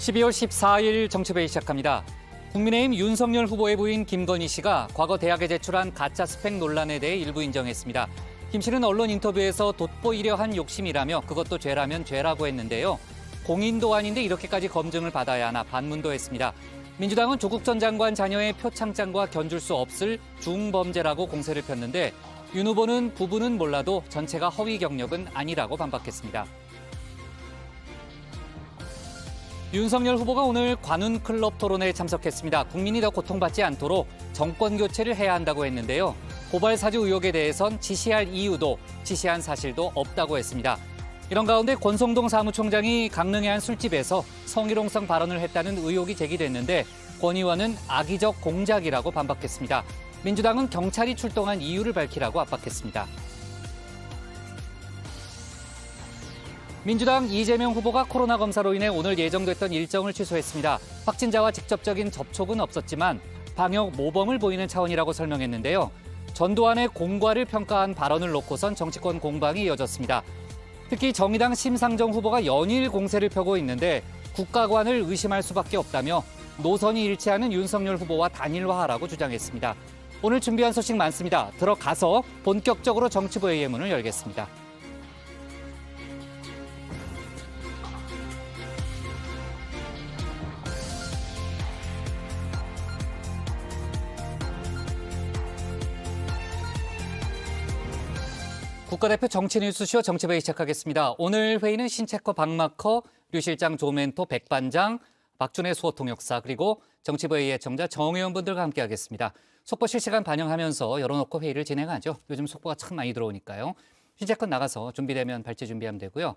12월 14일 정치회의 시작합니다. 국민의힘 윤석열 후보의 부인 김건희 씨가 과거 대학에 제출한 가짜 스펙 논란에 대해 일부 인정했습니다. 김 씨는 언론 인터뷰에서 돋보이려 한 욕심이라며 그것도 죄라면 죄라고 했는데요. 공인도 아닌데 이렇게까지 검증을 받아야 하나 반문도 했습니다. 민주당은 조국 전 장관 자녀의 표창장과 견줄 수 없을 중범죄라고 공세를 폈는데 윤 후보는 부분은 몰라도 전체가 허위 경력은 아니라고 반박했습니다. 윤석열 후보가 오늘 관훈클럽 토론회에 참석했습니다. 국민이 더 고통받지 않도록 정권 교체를 해야 한다고 했는데요. 고발 사주 의혹에 대해선 지시할 이유도 지시한 사실도 없다고 했습니다. 이런 가운데 권성동 사무총장이 강릉의 한 술집에서 성희롱성 발언을 했다는 의혹이 제기됐는데 권 의원은 악의적 공작이라고 반박했습니다. 민주당은 경찰이 출동한 이유를 밝히라고 압박했습니다. 민주당 이재명 후보가 코로나 검사로 인해 오늘 예정됐던 일정을 취소했습니다. 확진자와 직접적인 접촉은 없었지만 방역 모범을 보이는 차원이라고 설명했는데요. 전두환의 공과를 평가한 발언을 놓고선 정치권 공방이 이어졌습니다. 특히 정의당 심상정 후보가 연일 공세를 펴고 있는데 국가관을 의심할 수밖에 없다며 노선이 일치하는 윤석열 후보와 단일화하라고 주장했습니다. 오늘 준비한 소식 많습니다. 들어가서 본격적으로 정치부회의 문을 열겠습니다. 국가대표 정치뉴스쇼 정치회의 시작하겠습니다. 오늘 회의는 신체커 박마커, 류 실장 조멘토 백반장, 박준혜 수호통역사 그리고 정치부회의 애청자 정 의원분들과 함께하겠습니다. 속보 실시간 반영하면서 열어놓고 회의를 진행하죠. 요즘 속보가 참 많이 들어오니까요. 신체컷 나가서 준비되면 발제 준비하면 되고요.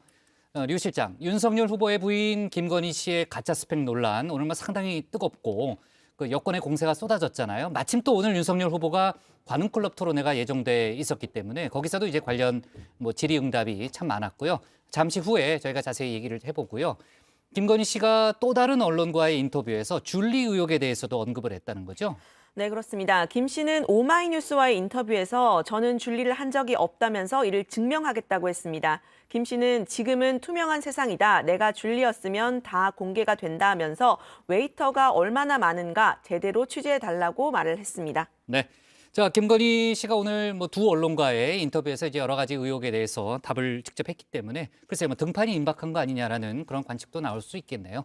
류 실장, 윤석열 후보의 부인 김건희 씨의 가짜 스펙 논란 오늘 상당히 뜨겁고 그 여권의 공세가 쏟아졌잖아요. 마침 또 오늘 윤석열 후보가 관훈클럽 토론회가 예정돼 있었기 때문에 거기서도 이제 관련 질의응답이 참 많았고요. 잠시 후에 저희가 자세히 얘기를 해보고요. 김건희 씨가 또 다른 언론과의 인터뷰에서 줄리 의혹에 대해서도 언급을 했다는 거죠. 네, 그렇습니다. 김 씨는 오마이뉴스와의 인터뷰에서 저는 줄리를 한 적이 없다면서 이를 증명하겠다고 했습니다. 김 씨는 지금은 투명한 세상이다. 내가 줄리였으면 다 공개가 된다면서 웨이터가 얼마나 많은가 제대로 취재해달라고 말을 했습니다. 네. 자, 김건희 씨가 오늘 두 언론과의 인터뷰에서 이제 여러 가지 의혹에 대해서 답을 직접 했기 때문에 글쎄요, 등판이 임박한 거 아니냐라는 그런 관측도 나올 수 있겠네요.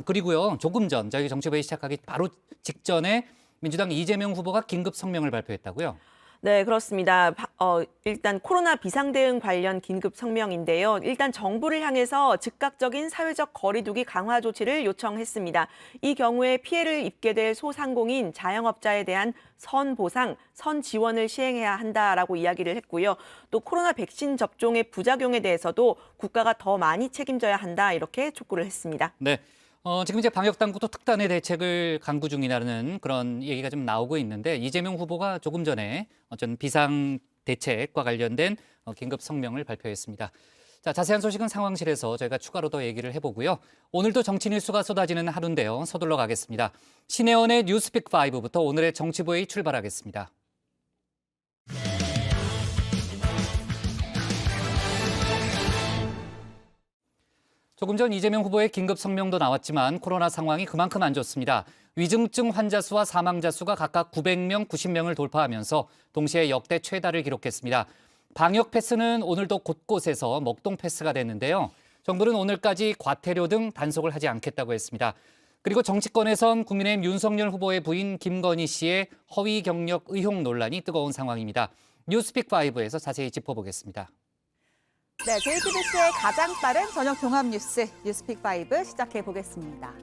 그리고요, 조금 전 저희 정치회의 시작하기 바로 직전에 민주당 이재명 후보가 긴급 성명을 발표했다고요? 네, 그렇습니다. 일단 코로나 비상대응 관련 긴급 성명인데요. 일단 정부를 향해서 즉각적인 사회적 거리두기 강화 조치를 요청했습니다. 이 경우에 피해를 입게 될 소상공인, 자영업자에 대한 선보상, 선지원을 시행해야 한다라고 이야기를 했고요. 또 코로나 백신 접종의 부작용에 대해서도 국가가 더 많이 책임져야 한다 이렇게 촉구를 했습니다. 네. 지금 이제 방역당국도 특단의 대책을 강구 중이라는 그런 얘기가 좀 나오고 있는데 이재명 후보가 조금 전에 어떤 비상 대책과 관련된 긴급 성명을 발표했습니다. 자, 자세한 소식은 상황실에서 저희가 추가로 더 얘기를 해보고요. 오늘도 정치 뉴스가 쏟아지는 하루인데요. 서둘러 가겠습니다. 신혜원의 뉴스픽 5부터 오늘의 정치부회의 출발하겠습니다. 조금 전 이재명 후보의 긴급 성명도 나왔지만 코로나 상황이 그만큼 안 좋습니다. 위중증 환자 수와 사망자 수가 각각 900명, 90명을 돌파하면서 동시에 역대 최다를 기록했습니다. 방역 패스는 오늘도 곳곳에서 먹통 패스가 됐는데요. 정부는 오늘까지 과태료 등 단속을 하지 않겠다고 했습니다. 그리고 정치권에선 국민의힘 윤석열 후보의 부인 김건희 씨의 허위 경력 의혹 논란이 뜨거운 상황입니다. 뉴스픽5에서 자세히 짚어보겠습니다. 네, JTBC의 가장 빠른 저녁 종합 뉴스 뉴스픽5 시작해 보겠습니다.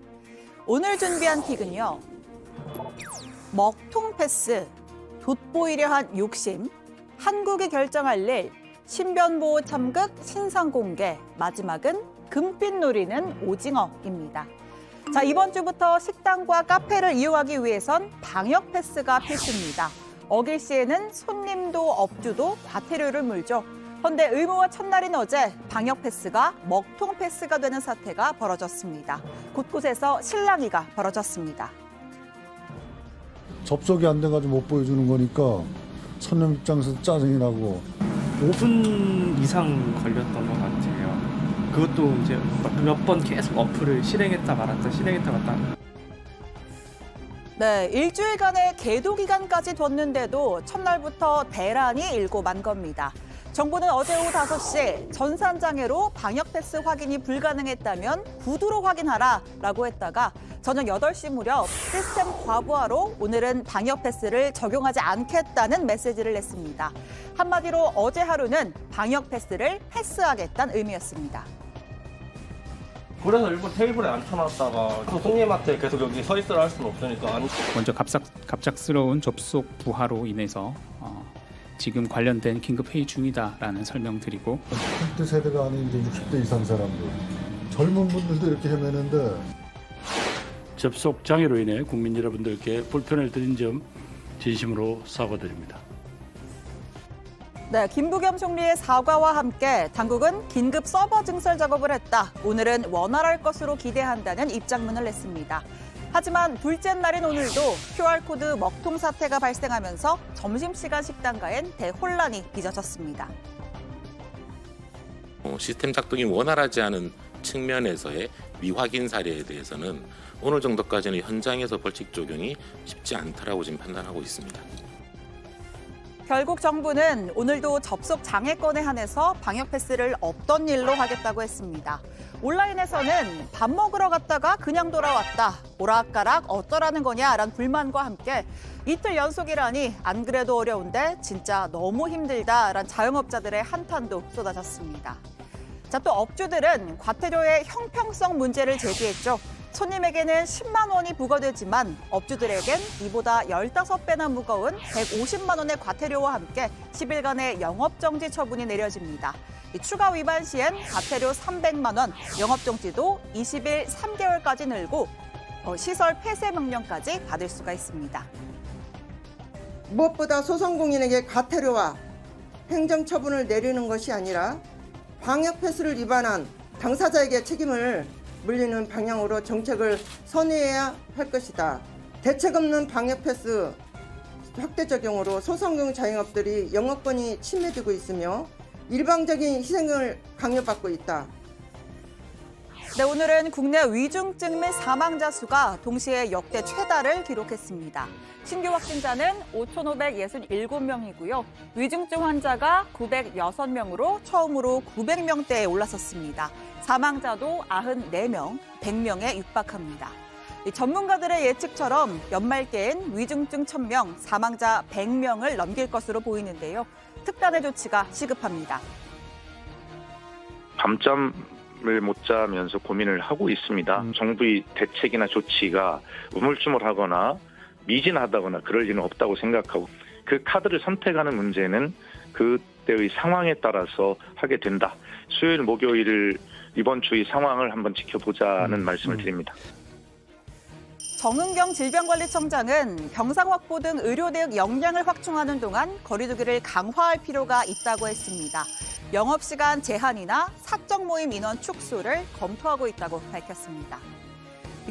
오늘 준비한 픽은요. 먹통 패스, 돋보이려 한 욕심, 한국이 결정할 일, 신변보호 참극 신상 공개, 마지막은 금빛 노리는 오징어입니다. 자, 이번 주부터 식당과 카페를 이용하기 위해선 방역 패스가 필수입니다. 어길 시에는 손님도 업주도 과태료를 물죠. 그런데 의무화 첫날인 어제 방역 패스가 먹통 패스가 되는 사태가 벌어졌습니다. 곳곳에서 실랑이가 벌어졌습니다. 접속이 안 돼가지고 못 보여주는 거니까 손님 입장에서 짜증이 나고 5분 이상 걸렸던 것 같아요. 그것도 이제 몇 번 계속 어플을 실행했다 말았다 실행했다 말았다. 네, 일주일간의 계도 기간까지 뒀는데도 첫날부터 대란이 일고 만 겁니다. 정부는 어제 오후 5시 전산장애로 방역 패스 확인이 불가능했다면 구두로 확인하라라고 했다가 저녁 8시 무렵 시스템 과부하로 오늘은 방역 패스를 적용하지 않겠다는 메시지를 냈습니다. 한마디로 어제 하루는 방역 패스를 패스하겠다는 의미였습니다. 그래서 일본 테이블에 앉혀놨다가 손님한테 계속 여기 서 있으라 할 수는 없으니까 먼저 갑작스러운 접속 부하로 인해서 지금 관련된 긴급 회의 중이다라는 설명드리고 30대 세대가 아닌 이제 60대 이상 사람들 젊은 분들도 이렇게 헤매는데 접속 장애로 인해 국민 여러분들께 불편을 드린 점 진심으로 사과드립니다. 네, 김부겸 총리의 사과와 함께 당국은 긴급 서버 증설 작업을 했다. 오늘은 원활할 것으로 기대한다는 입장문을 냈습니다. 하지만 둘째 날인 오늘도 QR코드 먹통 사태가 발생하면서 점심시간 식당가엔 대혼란이 빚어졌습니다. 시스템 작동이 원활하지 않은 측면에서의 미확인 사례에 대해서는 오늘 정도까지는 현장에서 벌칙 적용이 쉽지 않다라고 지금 판단하고 있습니다. 결국 정부는 오늘도 접속 장애권에 한해서 방역 패스를 없던 일로 하겠다고 했습니다. 온라인에서는 밥 먹으러 갔다가 그냥 돌아왔다. 오락가락 어쩌라는 거냐라는 불만과 함께 이틀 연속이라니 안 그래도 어려운데 진짜 너무 힘들다라는 자영업자들의 한탄도 쏟아졌습니다. 자, 또 업주들은 과태료의 형평성 문제를 제기했죠. 손님에게는 10만 원이 부과되지만 업주들에겐 이보다 15배나 무거운 150만 원의 과태료와 함께 10일간의 영업정지 처분이 내려집니다. 추가 위반 시엔 과태료 300만 원, 영업정지도 20일 3개월까지 늘고 시설 폐쇄 명령까지 받을 수가 있습니다. 무엇보다 소상공인에게 과태료와 행정처분을 내리는 것이 아니라 방역 패스를 위반한 당사자에게 책임을 물리는 방향으로 정책을 선회해야 할 것이다. 대책 없는 방역 패스 확대 적용으로 소상공인 자영업들이 영업권이 침해되고 있으며 일방적인 희생을 강요받고 있다. 네, 오늘은 국내 위중증 및 사망자 수가 동시에 역대 최다를 기록했습니다. 신규 확진자는 5,567명이고요. 위중증 환자가 906명으로 처음으로 900명대에 올라섰습니다. 사망자도 94명, 100명에 육박합니다. 전문가들의 예측처럼 연말께엔 위중증 1,000명, 사망자 100명을 넘길 것으로 보이는데요. 특단의 조치가 시급합니다. 밤잠을 못 자면서 고민을 하고 있습니다. 정부의 대책이나 조치가 우물쭈물하거나 미진하다거나 그럴 리는 없다고 생각하고 그 카드를 선택하는 문제는 그때의 상황에 따라서 하게 된다. 수요일, 목요일을 이번 주의 상황을 한번 지켜보자는 말씀을 드립니다. 정은경 질병관리청장은 병상 확보 등 의료 대응 역량을 확충하는 동안 거리 두기를 강화할 필요가 있다고 했습니다. 영업시간 제한이나 사적 모임 인원 축소를 검토하고 있다고 밝혔습니다.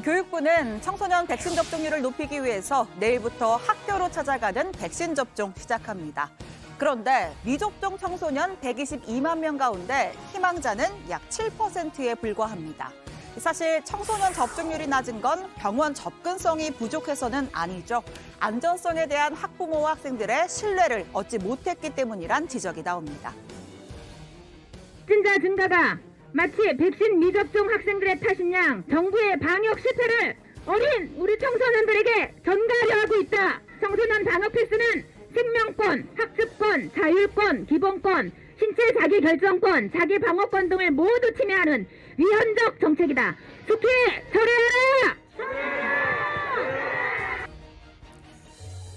교육부는 청소년 백신 접종률을 높이기 위해서 내일부터 학교로 찾아가는 백신 접종 시작합니다. 그런데 미접종 청소년 122만 명 가운데 희망자는 약 7%에 불과합니다. 사실 청소년 접종률이 낮은 건 병원 접근성이 부족해서는 아니죠. 안전성에 대한 학부모와 학생들의 신뢰를 얻지 못했기 때문이란 지적이 나옵니다. 확진자 증가가 마치 백신 미접종 학생들의 탓인 양 정부의 방역 실패를 어린 우리 청소년들에게 전가하려 하고 있다. 청소년 방역 패스는 생명권, 학습권, 자율권, 기본권, 신체 자기결정권, 자기방어권 등을 모두 침해하는 위헌적 정책이다. 속히 철회하라!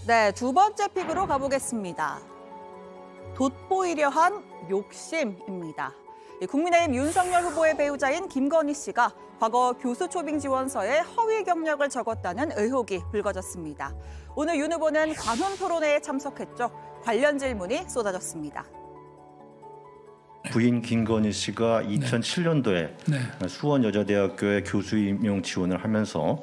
네, 두 번째 픽으로 가보겠습니다. 돋보이려 한 욕심입니다. 국민의힘 윤석열 후보의 배우자인 김건희 씨가 과거 교수 초빙 지원서에 허위 경력을 적었다는 의혹이 불거졌습니다. 오늘 윤 후보는 관훈 토론회에 참석했죠. 관련 질문이 쏟아졌습니다. 부인 김건희 씨가 2007년도에 수원여자대학교에 교수 임용 지원을 하면서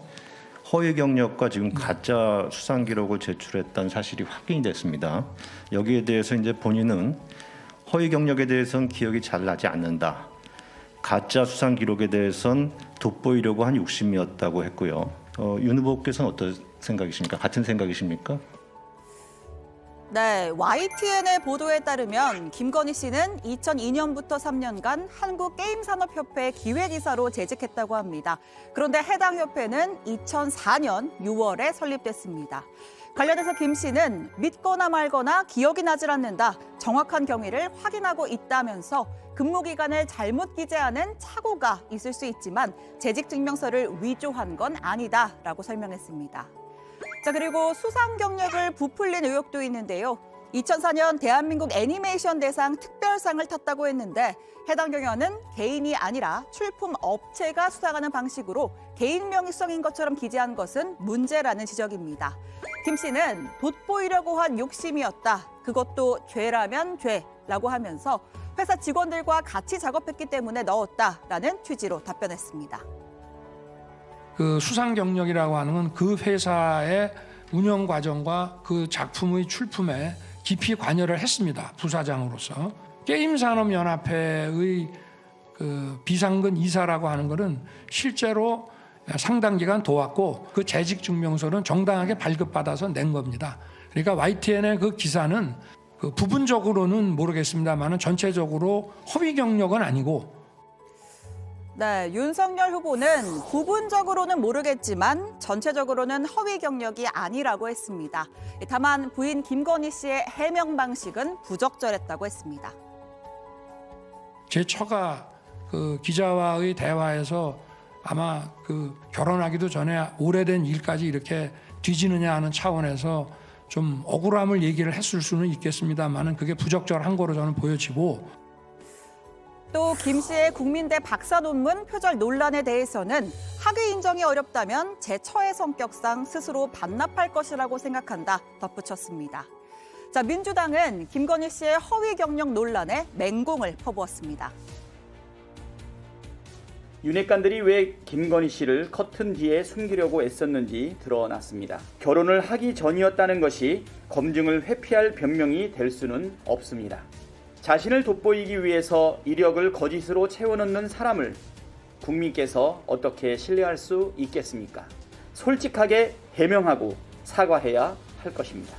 허위 경력과 지금 가짜 수상 기록을 제출했다는 사실이 확인이 됐습니다. 여기에 대해서 이제 본인은 허위 경력에 대해서는 기억이 잘 나지 않는다. 가짜 수상 기록에 대해선 돋보이려고 한 욕심이었다고 했고요. 윤 후보께서는 어떤 생각이십니까? 같은 생각이십니까? 네, YTN의 보도에 따르면 김건희 씨는 2002년부터 3년간 한국게임산업협회 기획이사로 재직했다고 합니다. 그런데 해당 협회는 2004년 6월에 설립됐습니다. 관련해서 김 씨는 믿거나 말거나 기억이 나질 않는다, 정확한 경위를 확인하고 있다면서 근무 기간을 잘못 기재하는 착오가 있을 수 있지만 재직 증명서를 위조한 건 아니다라고 설명했습니다. 자, 그리고 수상 경력을 부풀린 의혹도 있는데요. 2004년 대한민국 애니메이션 대상 특별상을 탔다고 했는데 해당 경연은 개인이 아니라 출품 업체가 수상하는 방식으로 개인 명의성인 것처럼 기재한 것은 문제라는 지적입니다. 김 씨는 돋보이려고 한 욕심이었다. 그것도 죄라면 죄라고 하면서 회사 직원들과 같이 작업했기 때문에 넣었다라는 취지로 답변했습니다. 그 수상 경력이라고 하는 건 그 회사의 운영 과정과 그 작품의 출품에 깊이 관여를 했습니다. 부사장으로서. 게임산업연합회의 그 비상근 이사라고 하는 것은 실제로 상당 기간 도왔고 그 재직 증명서는 정당하게 발급받아서 낸 겁니다. 그러니까 YTN의 그 기사는 그 부분적으로는 모르겠습니다만 전체적으로 허위 경력은 아니고. 네, 윤석열 후보는 부분적으로는 모르겠지만 전체적으로는 허위 경력이 아니라고 했습니다. 다만 부인 김건희 씨의 해명 방식은 부적절했다고 했습니다. 제 처가 그 기자와의 대화에서 아마 그 결혼하기도 전에 오래된 일까지 이렇게 뒤지느냐 하는 차원에서 좀 억울함을 얘기를 했을 수는 있겠습니다만은 그게 부적절한 거로 저는 보여지고. 또 김 씨의 국민대 박사 논문 표절 논란에 대해서는 학위 인정이 어렵다면 제 처의 성격상 스스로 반납할 것이라고 생각한다 덧붙였습니다. 자, 민주당은 김건희 씨의 허위 경력 논란에 맹공을 퍼부었습니다. 윤핵관들이 왜 김건희 씨를 커튼 뒤에 숨기려고 애썼는지 드러났습니다. 결혼을 하기 전이었다는 것이 검증을 회피할 변명이 될 수는 없습니다. 자신을 돋보이기 위해서 이력을 거짓으로 채워넣는 사람을 국민께서 어떻게 신뢰할 수 있겠습니까? 솔직하게 해명하고 사과해야 할 것입니다.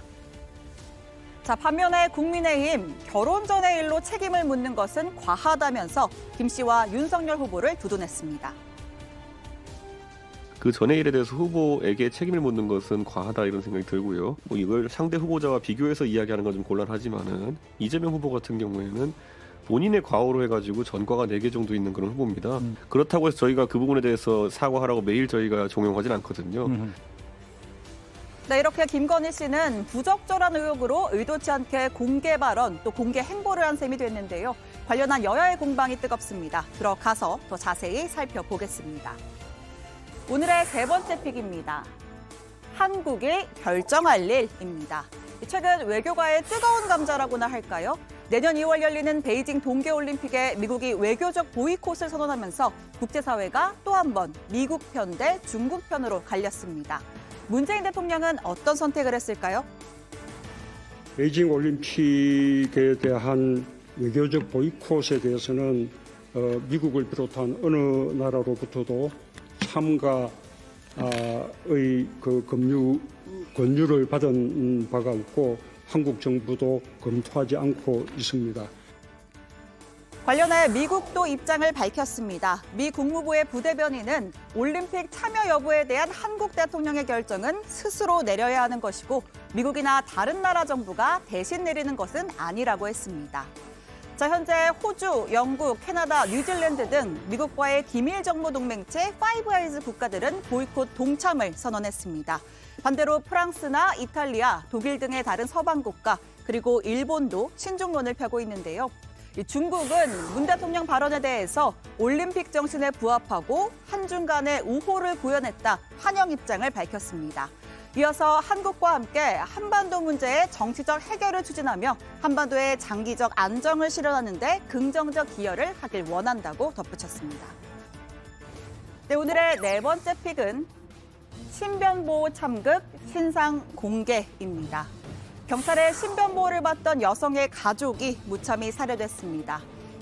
자, 반면에 국민의힘 결혼 전의 일로 책임을 묻는 것은 과하다면서 김 씨와 윤석열 후보를 두둔했습니다. 그 전의 일에 대해서 후보에게 책임을 묻는 것은 과하다 이런 생각이 들고요. 뭐 이걸 상대 후보자와 비교해서 이야기하는 건 좀 곤란하지만은 이재명 후보 같은 경우에는 본인의 과오로 해가지고 전과가 4개 정도 있는 그런 후보입니다. 그렇다고 해서 저희가 그 부분에 대해서 사과하라고 매일 저희가 종용하진 않거든요. 네, 이렇게 김건희 씨는 부적절한 의혹으로 의도치 않게 공개 발언 또 공개 행보를 한 셈이 됐는데요. 관련한 여야의 공방이 뜨겁습니다. 들어가서 더 자세히 살펴보겠습니다. 오늘의 세 번째 픽입니다. 한국이 결정할 일입니다. 최근 외교가의 뜨거운 감자라고나 할까요? 내년 2월 열리는 베이징 동계올림픽에 미국이 외교적 보이콧을 선언하면서 국제사회가 또 한 번 미국 편 대 중국 편으로 갈렸습니다. 문재인 대통령은 어떤 선택을 했을까요? 베이징 올림픽에 대한 외교적 보이콧에 대해서는 미국을 비롯한 어느 나라로부터도 참가의 그 권유를 받은 바가 없고 한국 정부도 검토하지 않고 있습니다. 관련해 미국도 입장을 밝혔습니다. 미 국무부의 부대변인은 올림픽 참여 여부에 대한 한국 대통령의 결정은 스스로 내려야 하는 것이고 미국이나 다른 나라 정부가 대신 내리는 것은 아니라고 했습니다. 자, 현재 호주, 영국, 캐나다, 뉴질랜드 등 미국과의 기밀 정보 동맹체 파이브 아이즈 국가들은 보이콧 동참을 선언했습니다. 반대로 프랑스나 이탈리아, 독일 등의 다른 서방 국가, 그리고 일본도 신중론을 펴고 있는데요. 중국은 문 대통령 발언에 대해서 올림픽 정신에 부합하고 한중 간의 우호를 구현했다 환영 입장을 밝혔습니다. 이어서 한국과 함께 한반도 문제의 정치적 해결을 추진하며 한반도의 장기적 안정을 실현하는 데 긍정적 기여를 하길 원한다고 덧붙였습니다. 네, 오늘의 네 번째 픽은 신변보호 참극 신상 공개입니다. 경찰의 신변보호를 받던 여성의 가족이 무참히 살해됐습니다.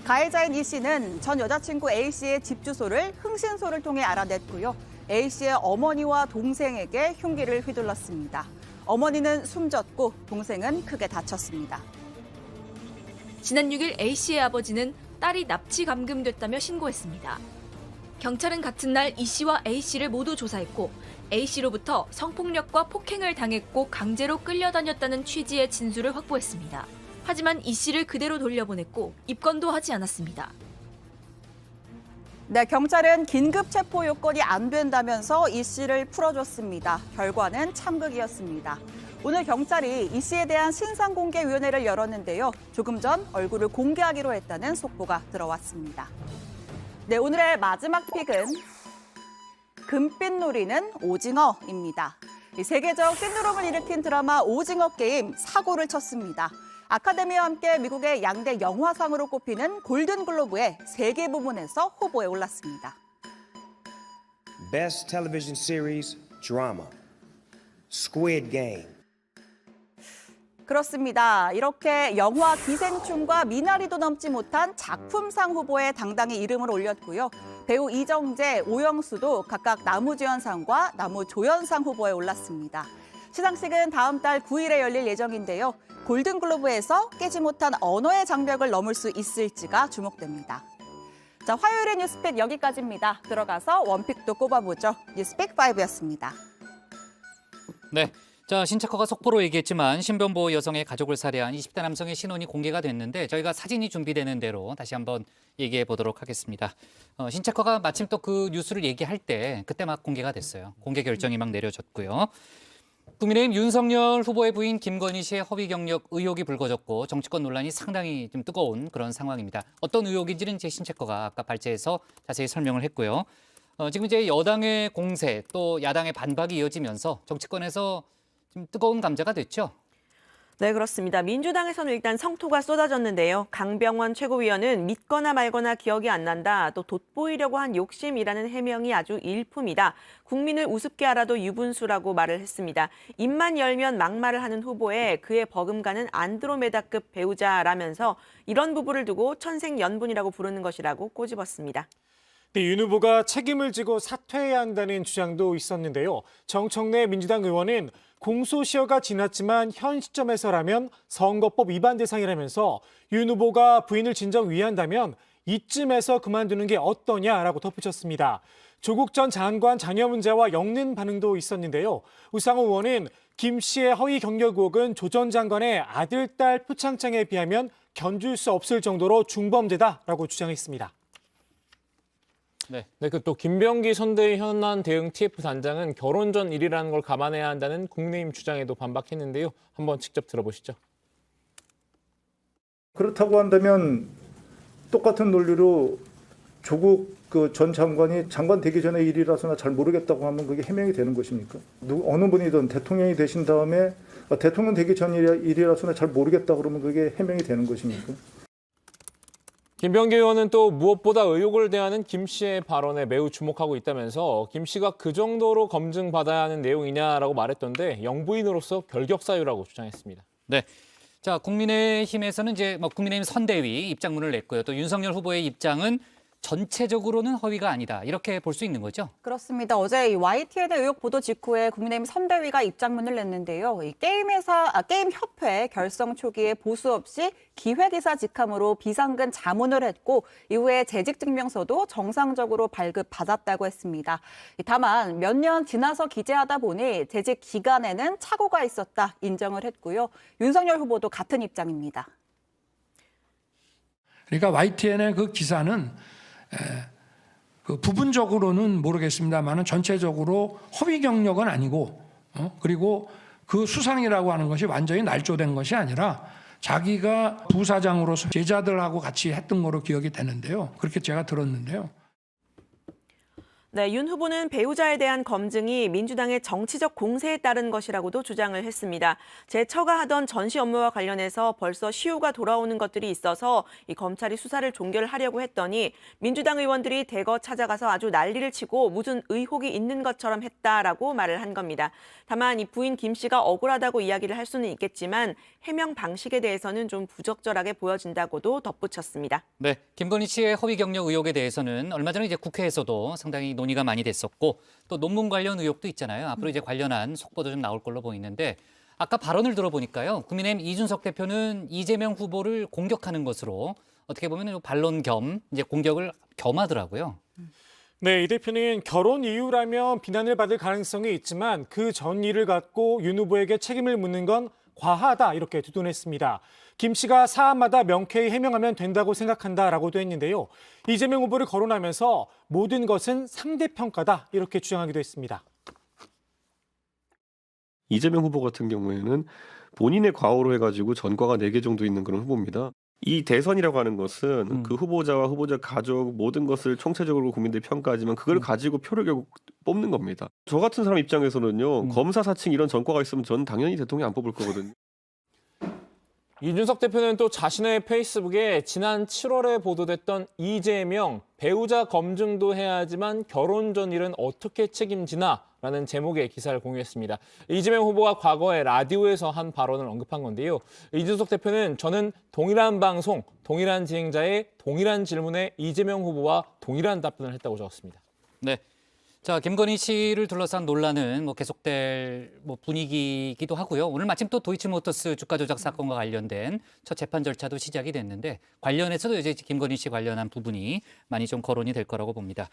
가해자인 이 씨는 전 여자친구 A 씨의 집 주소를 흥신소를 통해 알아냈고요. A 씨의 어머니와 동생에게 흉기를 휘둘렀습니다. 어머니는 숨졌고 동생은 크게 다쳤습니다. 지난 6일 A 씨의 아버지는 딸이 납치 감금됐다며 신고했습니다. 경찰은 같은 날 이 씨와 A 씨를 모두 조사했고 A 씨로부터 성폭력과 폭행을 당했고 강제로 끌려다녔다는 취지의 진술을 확보했습니다. 하지만 이 씨를 그대로 돌려보냈고 입건도 하지 않았습니다. 네, 경찰은 긴급 체포 요건이 안 된다면서 이 씨를 풀어줬습니다. 결과는 참극이었습니다. 오늘 경찰이 이 씨에 대한 신상공개위원회를 열었는데요. 조금 전 얼굴을 공개하기로 했다는 속보가 들어왔습니다. 네, 오늘의 마지막 픽은 금빛 노리는 오징어입니다. 세계적 팬드럼을 일으킨 드라마 오징어 게임 사고를 쳤습니다. 아카데미와 함께 미국의 양대 영화상으로 꼽히는 골든글로브의 3개 부문에서 후보에 올랐습니다. Best Television Series Drama, Squid Game. 그렇습니다. 이렇게 영화 기생충과 미나리도 넘지 못한 작품상 후보에 당당히 이름을 올렸고요. 배우 이정재, 오영수도 각각 나무주연상과 나무조연상 후보에 올랐습니다. 시상식은 다음 달 9일에 열릴 예정인데요. 골든글로브에서 깨지 못한 언어의 장벽을 넘을 수 있을지가 주목됩니다. 자, 화요일의 뉴스픽 여기까지입니다. 들어가서 원픽도 꼽아보죠. 뉴스픽 5였습니다. 네. 자, 신체커가 속보로 얘기했지만 신변보호 여성의 가족을 살해한 20대 남성의 신원이 공개가 됐는데 저희가 사진이 준비되는 대로 다시 한번 얘기해 보도록 하겠습니다. 신체커가 마침 또 그 뉴스를 얘기할 때 그때 막 공개가 됐어요. 공개 결정이 막 내려졌고요. 국민의힘 윤석열 후보의 부인 김건희 씨의 허위 경력 의혹이 불거졌고 정치권 논란이 상당히 좀 뜨거운 그런 상황입니다. 어떤 의혹인지는 제 신체커가 아까 발제해서 자세히 설명을 했고요. 지금 이제 여당의 공세 또 야당의 반박이 이어지면서 정치권에서 좀 뜨거운 감자가 됐죠. 네, 그렇습니다. 민주당에서는 일단 성토가 쏟아졌는데요. 강병원 최고위원은 믿거나 말거나 기억이 안 난다. 또 돋보이려고 한 욕심이라는 해명이 아주 일품이다. 국민을 우습게 알아도 유분수라고 말을 했습니다. 입만 열면 막말을 하는 후보에 그의 버금가는 안드로메다급 배우자라면서 이런 부부를 두고 천생연분이라고 부르는 것이라고 꼬집었습니다. 네, 윤 후보가 책임을 지고 사퇴해야 한다는 주장도 있었는데요. 정청래 민주당 의원은 공소시효가 지났지만 현 시점에서라면 선거법 위반 대상이라면서 윤 후보가 부인을 진정 위한다면 이쯤에서 그만두는 게 어떠냐라고 덧붙였습니다. 조국 전 장관 자녀 문제와 엮는 반응도 있었는데요. 우상호 의원은 김 씨의 허위 경력 의혹은 조 전 장관의 아들, 딸 표창장에 비하면 견줄 수 없을 정도로 중범죄다라고 주장했습니다. 네, 그 또 김병기 선대위 현안 대응 TF 단장은 결혼 전 일이라는 걸 감안해야 한다는 국민의힘 주장에도 반박했는데요. 한번 직접 들어보시죠. 그렇다고 한다면 똑같은 논리로 조국 전 장관이 장관 되기 전에 일이라서 나 잘 모르겠다고 하면 그게 해명이 되는 것입니까? 어느 분이든 대통령이 되신 다음에 대통령 되기 전 일이라서 나 잘 모르겠다고 그러면 그게 해명이 되는 것입니까? 김병기 의원은 또 무엇보다 의혹을 대하는 김 씨의 발언에 매우 주목하고 있다면서 김 씨가 그 정도로 검증받아야 하는 내용이냐라고 말했던데 영부인으로서 결격 사유라고 주장했습니다. 네. 자, 국민의힘에서는 이제 국민의힘 선대위 입장문을 냈고요. 또 윤석열 후보의 입장은 전체적으로는 허위가 아니다. 이렇게 볼 수 있는 거죠? 그렇습니다. 어제 이 YTN 의혹 보도 직후에 국민의힘 선대위가 입장문을 냈는데요. 이 게임협회 결성 초기에 보수 없이 기획이사 직함으로 비상근 자문을 했고 이후에 재직증명서도 정상적으로 발급받았다고 했습니다. 다만 몇 년 지나서 기재하다 보니 재직 기간에는 착오가 있었다 인정을 했고요. 윤석열 후보도 같은 입장입니다. 그러니까 YTN의 그 기사는 그 부분적으로는 모르겠습니다만 전체적으로 허위 경력은 아니고 그리고 그 수상이라고 하는 것이 완전히 날조된 것이 아니라 자기가 부사장으로서 제자들하고 같이 했던 거로 기억이 되는데요. 그렇게 제가 들었는데요. 네, 윤 후보는 배우자에 대한 검증이 민주당의 정치적 공세에 따른 것이라고도 주장을 했습니다. 제 처가 하던 전시 업무와 관련해서 벌써 시효가 돌아오는 것들이 있어서 이 검찰이 수사를 종결하려고 했더니 민주당 의원들이 대거 찾아가서 아주 난리를 치고 무슨 의혹이 있는 것처럼 했다라고 말을 한 겁니다. 다만 이 부인 김 씨가 억울하다고 이야기를 할 수는 있겠지만 해명 방식에 대해서는 좀 부적절하게 보여진다고도 덧붙였습니다. 네, 김건희 씨의 허위 경력 의혹에 대해서는 얼마 전에 이제 국회에서도 상당히 논의가 많이 됐었고 또 논문 관련 의혹도 있잖아요. 앞으로 이제 관련한 속보도 좀 나올 걸로 보이는데 아까 발언을 들어보니까요. 국민의힘 이준석 대표는 이재명 후보를 공격하는 것으로 어떻게 보면 반론 겸 이제 공격을 겸하더라고요. 네, 이 대표는 결혼 이유라면 비난을 받을 가능성이 있지만 그 전 일을 갖고 윤 후보에게 책임을 묻는 건 과하다 이렇게 두둔했습니다. 김 씨가 사안마다 명쾌히 해명하면 된다고 생각한다라고도 했는데요. 이재명 후보를 거론하면서 모든 것은 상대평가다 이렇게 주장하기도 했습니다. 이재명 후보 같은 경우에는 본인의 과오로 해가지고 전과가 4개 정도 있는 그런 후보입니다. 이 대선이라고 하는 것은 그 후보자와 후보자 가족 모든 것을 총체적으로 국민들이 평가하지만 그걸 가지고 표를 결국 뽑는 겁니다. 저 같은 사람 입장에서는요. 검사 사칭 이런 전과가 있으면 전 당연히 대통령 안 뽑을 거거든요. 이준석 대표는 또 자신의 페이스북에 지난 7월에 보도됐던 이재명 배우자 검증도 해야지만 결혼 전 일은 어떻게 책임지나? 라는 제목의 기사를 공유했습니다. 이재명 후보가 과거에 라디오에서 한 발언을 언급한 건데요. 이준석 대표는 저는 동일한 방송, 동일한 진행자의 동일한 질문에 이재명 후보와 동일한 답변을 했다고 적었습니다. 네. 자, 김건희 씨를 둘러싼 논란은 계속될 분위기이기도 하고요. 오늘 마침 또 도이치모터스 주가 조작 사건과 관련된 첫 재판 절차도 시작이 됐는데 관련해서도 이제 김건희 씨 관련한 부분이 많이 좀 거론이 될 거라고 봅니다.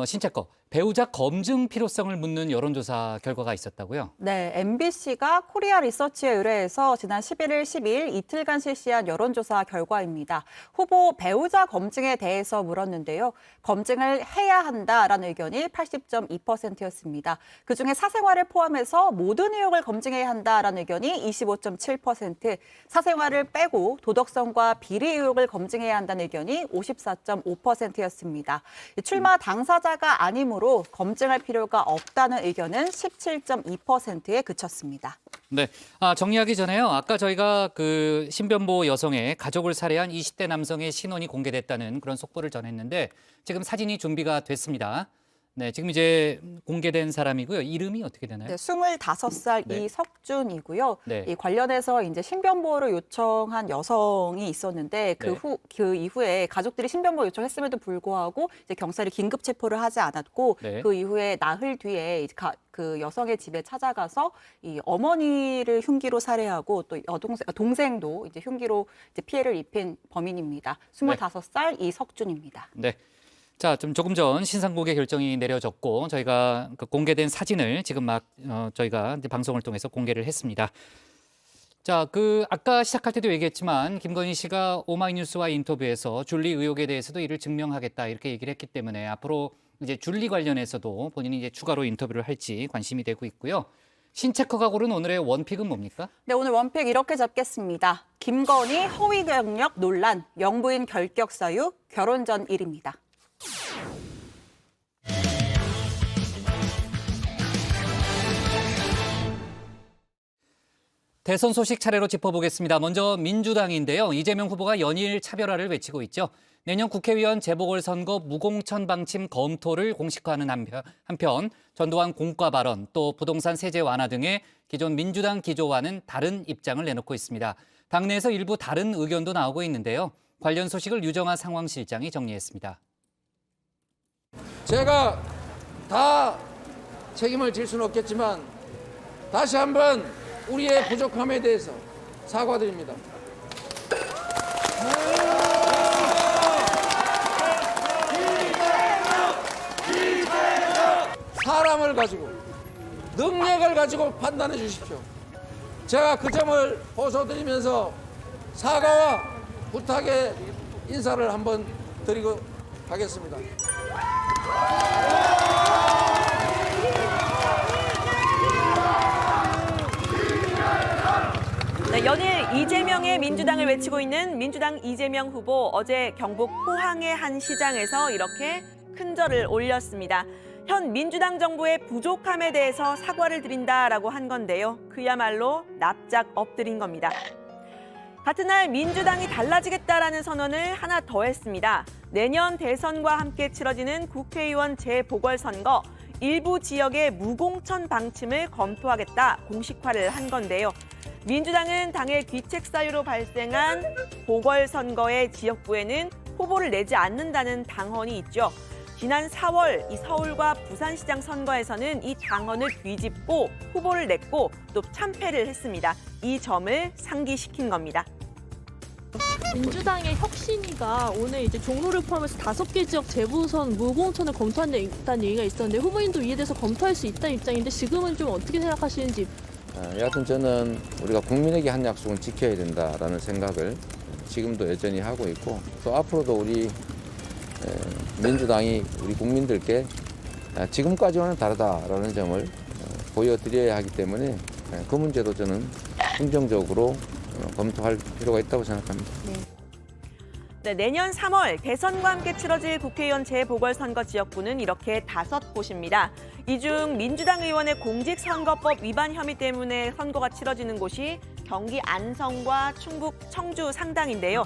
신채거, 배우자 검증 필요성을 묻는 여론조사 결과가 있었다고요? 네, MBC가 코리아 리서치에 의뢰해서 지난 11일, 12일 이틀간 실시한 여론조사 결과입니다. 후보 배우자 검증에 대해서 물었는데요. 검증을 해야 한다라는 의견이 80.2%였습니다. 그중에 사생활을 포함해서 모든 의혹을 검증해야 한다라는 의견이 25.7%, 사생활을 빼고 도덕성과 비리 의혹을 검증해야 한다는 의견이 54.5%였습니다. 출마 당사자가 아니므로 검증할 필요가 없다는 의견은 17.2%에 그쳤습니다. 네, 정리하기 전에요. 아까 저희가 그 신변보 여성의 가족을 살해한 20대 남성의 신원이 공개됐다는 그런 속보를 전했는데 지금 사진이 준비가 됐습니다. 네, 지금 이제 공개된 사람이고요. 이름이 어떻게 되나요? 네, 25살 네. 이석준이고요. 네. 이 관련해서 이제 신변보호를 요청한 여성이 있었는데 네. 그 이후에 가족들이 신변보호 요청했음에도 불구하고 이제 경찰이 긴급 체포를 하지 않았고 네. 그 이후에 나흘 뒤에 이제 그 여성의 집에 찾아가서 이 어머니를 흉기로 살해하고 또 동생도 이제 흉기로 이제 피해를 입힌 범인입니다. 25살 이석준입니다. 네. 자, 조금 전 신상공개 결정이 내려졌고 저희가 그 공개된 사진을 지금 막 저희가 이제 방송을 통해서 공개를 했습니다. 자, 아까 시작할 때도 얘기했지만 김건희 씨가 오마이뉴스와 인터뷰에서 줄리 의혹에 대해서도 이를 증명하겠다 이렇게 얘기를 했기 때문에 앞으로 이제 줄리 관련해서도 본인이 이제 추가로 인터뷰를 할지 관심이 되고 있고요. 신체커가 고른 오늘의 원픽은 뭡니까? 네, 오늘 원픽 이렇게 잡겠습니다. 김건희 허위 경력 논란, 영부인 결격 사유, 결혼 전 일입니다. 대선 소식 차례로 짚어보겠습니다. 먼저 민주당인데요. 이재명 후보가 연일 차별화를 외치고 있죠. 내년 국회의원 재보궐선거 무공천 방침 검토를 공식화하는 한편 전두환 공과 발언, 또 부동산 세제 완화 등의 기존 민주당 기조와는 다른 입장을 내놓고 있습니다. 당내에서 일부 다른 의견도 나오고 있는데요. 관련 소식을 유정아 상황실장이 정리했습니다. 제가 다 책임을 질 수는 없겠지만 다시 한번 우리의 부족함에 대해서 사과드립니다. 사람을 가지고 능력을 가지고 판단해 주십시오. 제가 그 점을 호소드리면서 사과와 부탁의 인사를 한번 드리고 가겠습니다. 네, 연일 이재명의 민주당을 외치고 있는 민주당 이재명 후보 어제 경북 포항의 한 시장에서 이렇게 큰 절을 올렸습니다. 현 민주당 정부의 부족함에 대해서 사과를 드린다라고 한 건데요. 그야말로 납작 엎드린 겁니다. 같은 날 민주당이 달라지겠다라는 선언을 하나 더 했습니다. 내년 대선과 함께 치러지는 국회의원 재보궐선거 일부 지역의 무공천 방침을 검토하겠다 공식화를 한 건데요. 민주당은 당의 귀책 사유로 발생한 보궐선거의 지역구에는 후보를 내지 않는다는 당헌이 있죠. 지난 4월 이 서울과 부산시장 선거에서는 이 당헌을 뒤집고 후보를 냈고 또 참패를 했습니다. 이 점을 상기시킨 겁니다. 민주당의 혁신위가 오늘 이제 종로를 포함해서 5개 지역 재보선 무공천을 검토한다는 얘기가 있었는데 후보님도 이에 대해서 검토할 수 있다는 입장인데 지금은 좀 어떻게 생각하시는지. 여하튼 저는 우리가 국민에게 한 약속은 지켜야 된다라는 생각을 지금도 여전히 하고 있고 또 앞으로도 우리 민주당이 우리 국민들께 지금까지와는 다르다라는 점을 보여드려야 하기 때문에 그 문제도 저는 긍정적으로 검토할 필요가 있다고 생각합니다. 네, 내년 3월 대선과 함께 치러질 국회의원 재보궐선거 지역구는 이렇게 5곳입니다. 이 중 민주당 의원의 공직선거법 위반 혐의 때문에 선거가 치러지는 곳이 경기 안성과 충북 청주 상당인데요.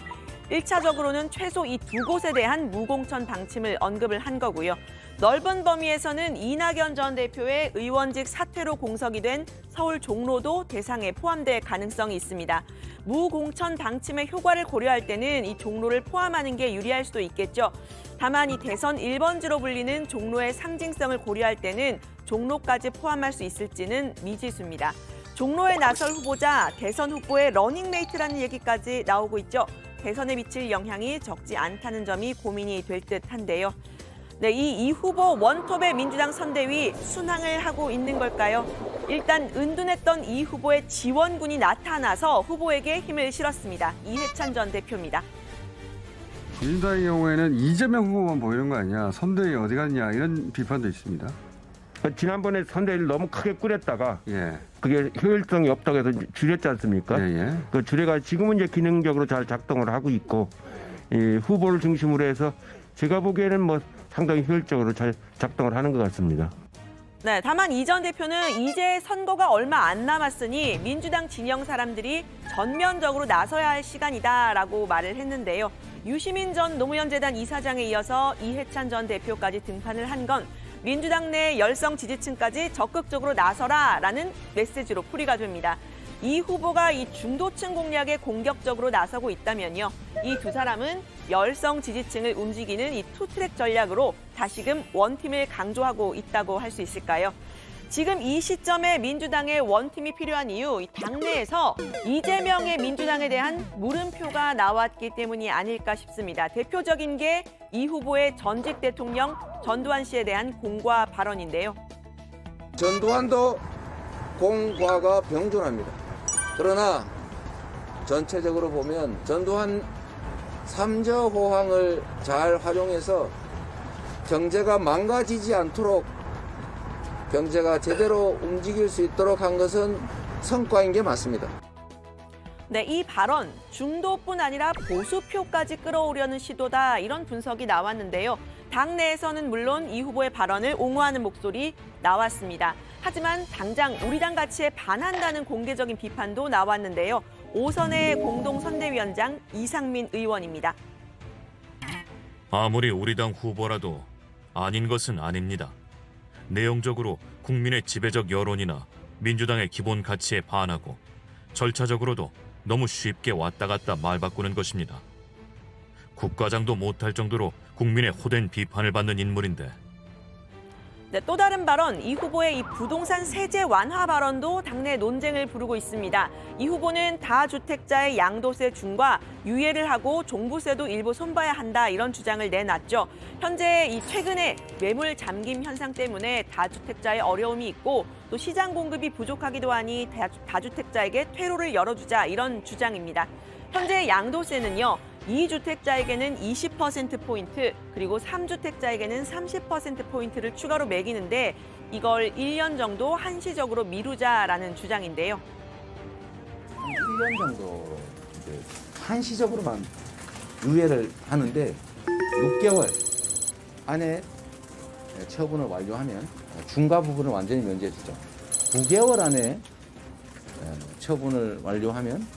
1차적으로는 최소 이 2곳에 대한 무공천 방침을 언급을 한 거고요. 넓은 범위에서는 이낙연 전 대표의 의원직 사퇴로 공석이 된 서울 종로도 대상에 포함될 가능성이 있습니다. 무공천 방침의 효과를 고려할 때는 이 종로를 포함하는 게 유리할 수도 있겠죠. 다만 이 대선 1번지로 불리는 종로의 상징성을 고려할 때는 종로까지 포함할 수 있을지는 미지수입니다. 종로에 나설 후보자, 대선 후보의 러닝메이트라는 얘기까지 나오고 있죠. 대선에 미칠 영향이 적지 않다는 점이 고민이 될 듯한데요. 네, 이 후보 원톱의 민주당 선대위 순항을 하고 있는 걸까요? 일단 은둔했던 이 후보의 지원군이 나타나서 후보에게 힘을 실었습니다. 이해찬 전 대표입니다. 민주당의 경우에는 이재명 후보만 보이는 거 아니야. 선대위 어디 갔냐 이런 비판도 있습니다. 지난번에 선대위를 너무 크게 꾸렸다가 그게 효율성이 없다고 해서 줄였지 않습니까? 그 줄여가 지금은 이제 기능적으로 잘 작동을 하고 있고 이 후보를 중심으로 해서 제가 보기에는 뭐 상당히 효율적으로 잘 작동을 하는 것 같습니다. 네, 다만 이 전 대표는 이제 선거가 얼마 안 남았으니 민주당 진영 사람들이 전면적으로 나서야 할 시간이다라고 말을 했는데요. 유시민 전 노무현재단 이사장에 이어서 이해찬 전 대표까지 등판을 한 건 민주당 내 열성 지지층까지 적극적으로 나서라라는 메시지로 풀이가 됩니다. 이 후보가 이 중도층 공략에 공격적으로 나서고 있다면요. 이 두 사람은 열성 지지층을 움직이는 이 투트랙 전략으로 다시금 원팀을 강조하고 있다고 할 수 있을까요? 지금 이 시점에 민주당의 원팀이 필요한 이유, 이 당내에서 이재명의 민주당에 대한 물음표가 나왔기 때문이 아닐까 싶습니다. 대표적인 게 이 후보의 전직 대통령 전두환 씨에 대한 공과 발언인데요. 전두환도 공과가 병존합니다. 그러나 전체적으로 보면 전두환 삼저호황을 잘 활용해서 경제가 망가지지 않도록 경제가 제대로 움직일 수 있도록 한 것은 성과인 게 맞습니다. 네, 이 발언 중도뿐 아니라 보수표까지 끌어오려는 시도다 이런 분석이 나왔는데요. 당내에서는 물론 이 후보의 발언을 옹호하는 목소리 나왔습니다. 하지만 당장 우리 당 가치에 반한다는 공개적인 비판도 나왔는데요. 오선의 공동선대위원장 이상민 의원입니다. 아무리 우리 당 후보라도 아닌 것은 아닙니다. 내용적으로 국민의 지배적 여론이나 민주당의 기본 가치에 반하고 절차적으로도 너무 쉽게 왔다 갔다 말 바꾸는 것입니다. 국가장도 못할 정도로 국민의 호된 비판을 받는 인물인데 네, 또 다른 발언, 이 후보의 이 부동산 세제 완화 발언도 당내 논쟁을 부르고 있습니다. 이 후보는 다주택자의 양도세 중과 유예를 하고 종부세도 일부 손봐야 한다 이런 주장을 내놨죠. 현재 이 최근에 매물 잠김 현상 때문에 다주택자의 어려움이 있고 또 시장 공급이 부족하기도 하니 다주택자에게 퇴로를 열어주자 이런 주장입니다. 현재 양도세는요. 2주택자에게는 20%포인트, 그리고 3주택자에게는 30%포인트를 추가로 매기는데 이걸 1년 정도 한시적으로 미루자라는 주장인데요. 1년 정도 이제 한시적으로만 유예를 하는데 6개월 안에 처분을 완료하면 중과 부분을 완전히 면제해 주죠. 9개월 안에 처분을 완료하면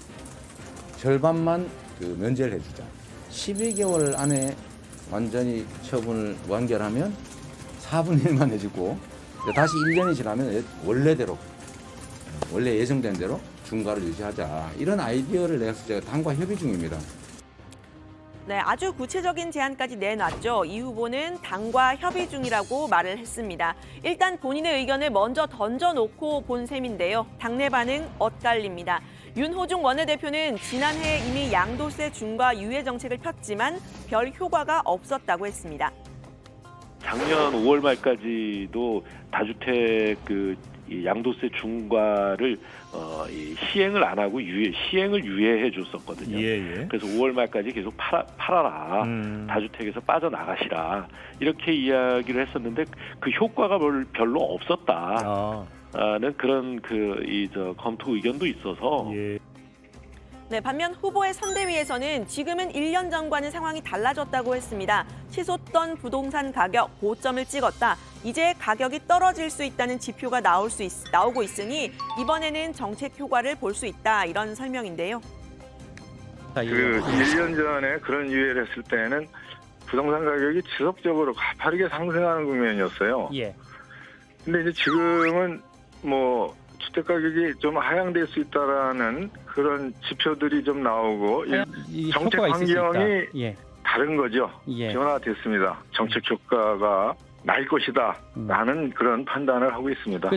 절반만 면제를 해주죠. 12개월 안에 완전히 처분을 완결하면 4분의 1만 해주고 다시 1년이 지나면 원래대로 원래 예정된 대로 중과를 유지하자. 이런 아이디어를 내서 제가 당과 협의 중입니다. 네, 아주 구체적인 제안까지 내놨죠. 이 후보는 당과 협의 중이라고 말을 했습니다. 일단 본인의 의견을 먼저 던져놓고 본 셈인데요. 당내 반응 엇갈립니다. 윤호중 원내대표는 지난해 이미 양도세 중과 유예 정책을 폈지만 별 효과가 없었다고 했습니다. 작년 5월 말까지도 다주택 이 양도세 중과를 시행을 안 하고 시행을 유예해 줬었거든요. 그래서 5월 말까지 계속 팔아라. 다주택에서 빠져나가시라. 이렇게 이야기를 했었는데 그 효과가 별로 없었다는 그런 검토 의견도 있어서 네, 반면 후보의 선대위에서는 지금은 1년 전과는 상황이 달라졌다고 했습니다. 치솟던 부동산 가격 고점을 찍었다. 이제 가격이 떨어질 수 있다는 지표가 나오고 있으니 이번에는 정책 효과를 볼 수 있다. 이런 설명인데요. 1년 전에 그런 유예를 했을 때는 부동산 가격이 지속적으로 가파르게 상승하는 국면이었어요. 근데 이제 지금은 주택 가격이 좀 하향될 수 있다라는 그런 지표들이 좀 나오고 정책 환경이 다른 거죠. 변화됐습니다. 정책 효과가 날 것이다라는 그런 판단을 하고 있습니다.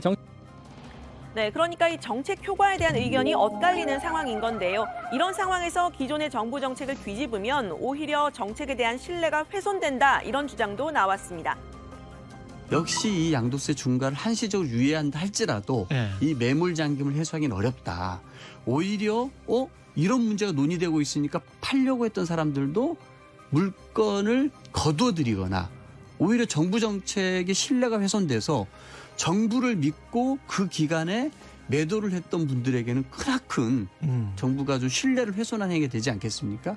네, 그러니까 이 정책 효과에 대한 의견이 엇갈리는 상황인 건데요. 이런 상황에서 기존의 정부 정책을 뒤집으면 오히려 정책에 대한 신뢰가 훼손된다 이런 주장도 나왔습니다. 역시 이 양도세 중과를 한시적으로 유예한다 할지라도 이 매물 잠김을 해소하기는 어렵다. 오히려 이런 문제가 논의되고 있으니까 팔려고 했던 사람들도 물건을 거두어들이거나 오히려 정부 정책의 신뢰가 훼손돼서 정부를 믿고 그 기간에 매도를 했던 분들에게는 크나큰 정부가 좀 신뢰를 훼손한 행위가 되지 않겠습니까?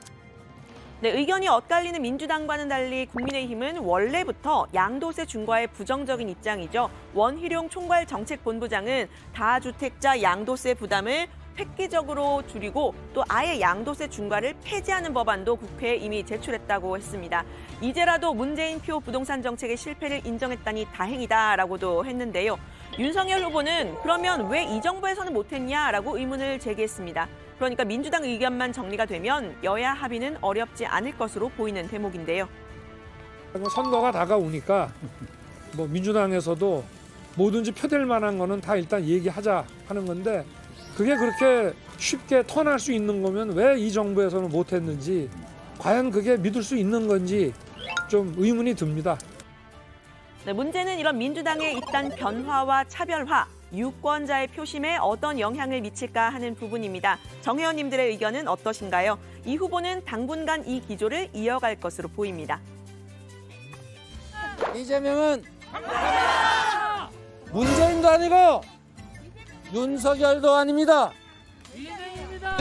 네, 의견이 엇갈리는 민주당과는 달리 국민의힘은 원래부터 양도세 중과에 부정적인 입장이죠. 원희룡 총괄정책본부장은 다주택자 양도세 부담을 획기적으로 줄이고 또 아예 양도세 중과를 폐지하는 법안도 국회에 이미 제출했다고 했습니다. 이제라도 문재인표 부동산 정책의 실패를 인정했다니 다행이다라고도 했는데요. 윤석열 후보는 그러면 왜 이 정부에서는 못했냐라고 의문을 제기했습니다. 그러니까 민주당 의견만 정리가 되면 여야 합의는 어렵지 않을 것으로 보이는 대목인데요. 선거가 다가오니까 민주당에서도 뭐든지 표될 만한 거는 다 일단 얘기하자 하는 건데 그게 그렇게 쉽게 턴할 수 있는 거면 왜 이 정부에서는 못했는지 과연 그게 믿을 수 있는 건지 좀 의문이 듭니다. 네, 문제는 이런 민주당의 잇단 변화와 차별화, 유권자의 표심에 어떤 영향을 미칠까 하는 부분입니다. 정 의원님들의 의견은 어떠신가요? 이 후보는 당분간 이 기조를 이어갈 것으로 보입니다. 이재명은 문재인도 아니고 윤석열도 아닙니다.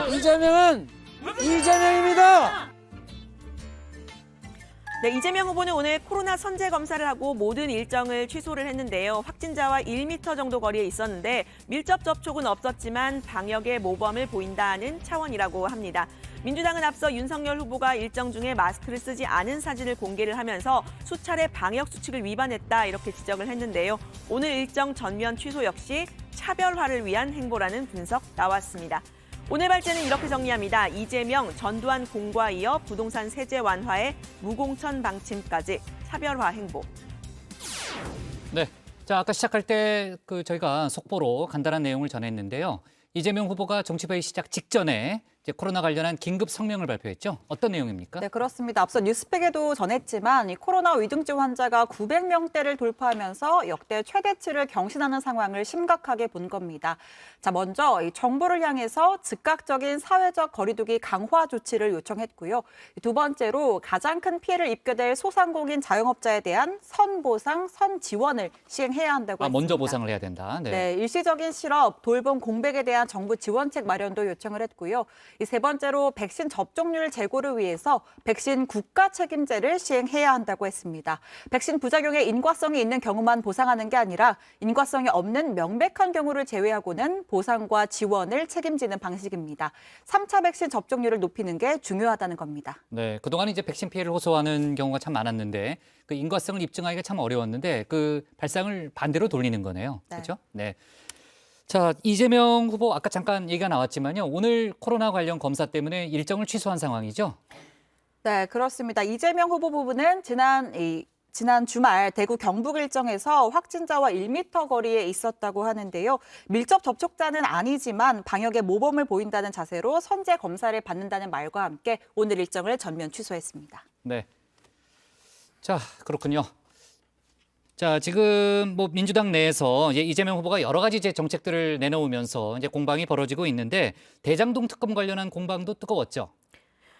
이재명은 이재명입니다. 네, 이재명 후보는 오늘 코로나 선제 검사를 하고 모든 일정을 취소를 했는데요. 확진자와 1m 정도 거리에 있었는데 밀접 접촉은 없었지만 방역의 모범을 보인다는 차원이라고 합니다. 민주당은 앞서 윤석열 후보가 일정 중에 마스크를 쓰지 않은 사진을 공개를 하면서 수차례 방역 수칙을 위반했다 이렇게 지적을 했는데요. 오늘 일정 전면 취소 역시 차별화를 위한 행보라는 분석 나왔습니다. 오늘 발제는 이렇게 정리합니다. 이재명, 전두환 공과 이어 부동산 세제 완화에 무공천 방침까지 차별화 행보. 네, 자 아까 시작할 때 저희가 속보로 간단한 내용을 전했는데요. 이재명 후보가 정치회의 시작 직전에 이제 코로나 관련한 긴급 성명을 발표했죠. 어떤 내용입니까? 네, 그렇습니다. 앞서 뉴스팩에도 전했지만 이 코로나 위중증 환자가 900명대를 돌파하면서 역대 최대치를 경신하는 상황을 심각하게 본 겁니다. 자, 먼저 이 정부를 향해서 즉각적인 사회적 거리두기 강화 조치를 요청했고요. 두 번째로 가장 큰 피해를 입게 될 소상공인 자영업자에 대한 선보상, 선지원을 시행해야 한다고 했습니다. 먼저 보상을 해야 된다. 네, 일시적인 실업, 돌봄 공백에 대한 정부 지원책 마련도 요청을 했고요. 이 세 번째로 백신 접종률 제고를 위해서 백신 국가 책임제를 시행해야 한다고 했습니다. 백신 부작용에 인과성이 있는 경우만 보상하는 게 아니라 인과성이 없는 명백한 경우를 제외하고는 보상과 지원을 책임지는 방식입니다. 3차 백신 접종률을 높이는 게 중요하다는 겁니다. 네, 그동안 이제 백신 피해를 호소하는 경우가 참 많았는데 그 인과성을 입증하기가 참 어려웠는데 그 발상을 반대로 돌리는 거네요. 네. 그렇죠? 네. 자, 이재명 후보 아까 잠깐 얘기가 나왔지만요. 오늘 코로나 관련 검사 때문에 일정을 취소한 상황이죠? 네, 그렇습니다. 이재명 후보 부부는 지난 주말 대구 경북 일정에서 확진자와 1m 거리에 있었다고 하는데요. 밀접 접촉자는 아니지만 방역에 모범을 보인다는 자세로 선제 검사를 받는다는 말과 함께 오늘 일정을 전면 취소했습니다. 네. 자, 그렇군요. 자, 지금 뭐 민주당 내에서 이제 이재명 후보가 여러 가지 이제 정책들을 내놓으면서 이제 공방이 벌어지고 있는데 대장동 특검 관련한 공방도 뜨거웠죠.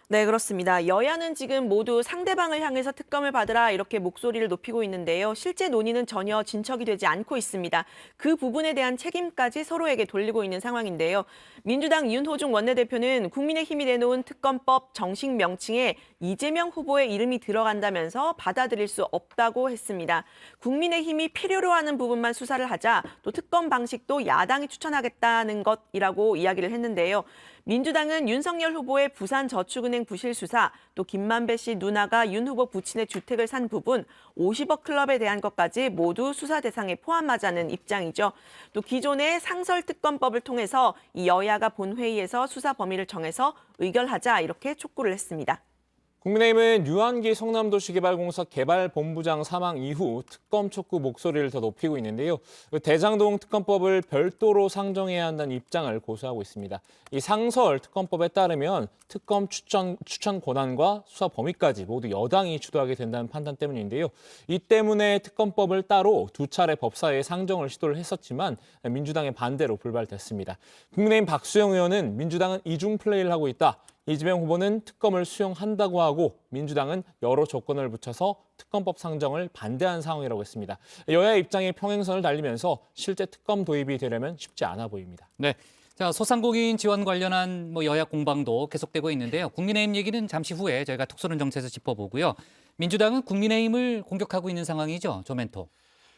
네, 그렇습니다. 여야는 지금 모두 상대방을 향해서 특검을 받으라 이렇게 목소리를 높이고 있는데요. 실제 논의는 전혀 진척이 되지 않고 있습니다. 그 부분에 대한 책임까지 서로에게 돌리고 있는 상황인데요. 민주당 윤호중 원내대표는 국민의힘이 내놓은 특검법 정식 명칭에 이재명 후보의 이름이 들어간다면서 받아들일 수 없다고 했습니다. 국민의힘이 필요로 하는 부분만 수사를 하자 또 특검 방식도 야당이 추천하겠다는 것이라고 이야기를 했는데요. 민주당은 윤석열 후보의 부산저축은행 부실 수사, 또 김만배 씨 누나가 윤 후보 부친의 주택을 산 부분, 50억 클럽에 대한 것까지 모두 수사 대상에 포함하자는 입장이죠. 또 기존의 상설특검법을 통해서 이 여야가 본회의에서 수사 범위를 정해서 의결하자 이렇게 촉구를 했습니다. 국민의힘은 유한기 성남도시개발공사 개발본부장 사망 이후 특검 촉구 목소리를 더 높이고 있는데요. 대장동 특검법을 별도로 상정해야 한다는 입장을 고수하고 있습니다. 이 상설 특검법에 따르면 특검 추천 권한과 수사 범위까지 모두 여당이 주도하게 된다는 판단 때문인데요. 이 때문에 특검법을 따로 두 차례 법사위에 상정을 시도를 했었지만 민주당의 반대로 불발됐습니다. 국민의힘 박수영 의원은 민주당은 이중 플레이를 하고 있다. 이재명 후보는 특검을 수용한다고 하고 민주당은 여러 조건을 붙여서 특검법 상정을 반대한 상황이라고 했습니다. 여야의 입장이 평행선을 달리면서 실제 특검 도입이 되려면 쉽지 않아 보입니다. 네. 자, 소상공인 지원 관련한 여야 공방도 계속되고 있는데요. 국민의힘 얘기는 잠시 후에 저희가 톡쏘는 정치에서 짚어보고요. 민주당은 국민의힘을 공격하고 있는 상황이죠. 조멘토.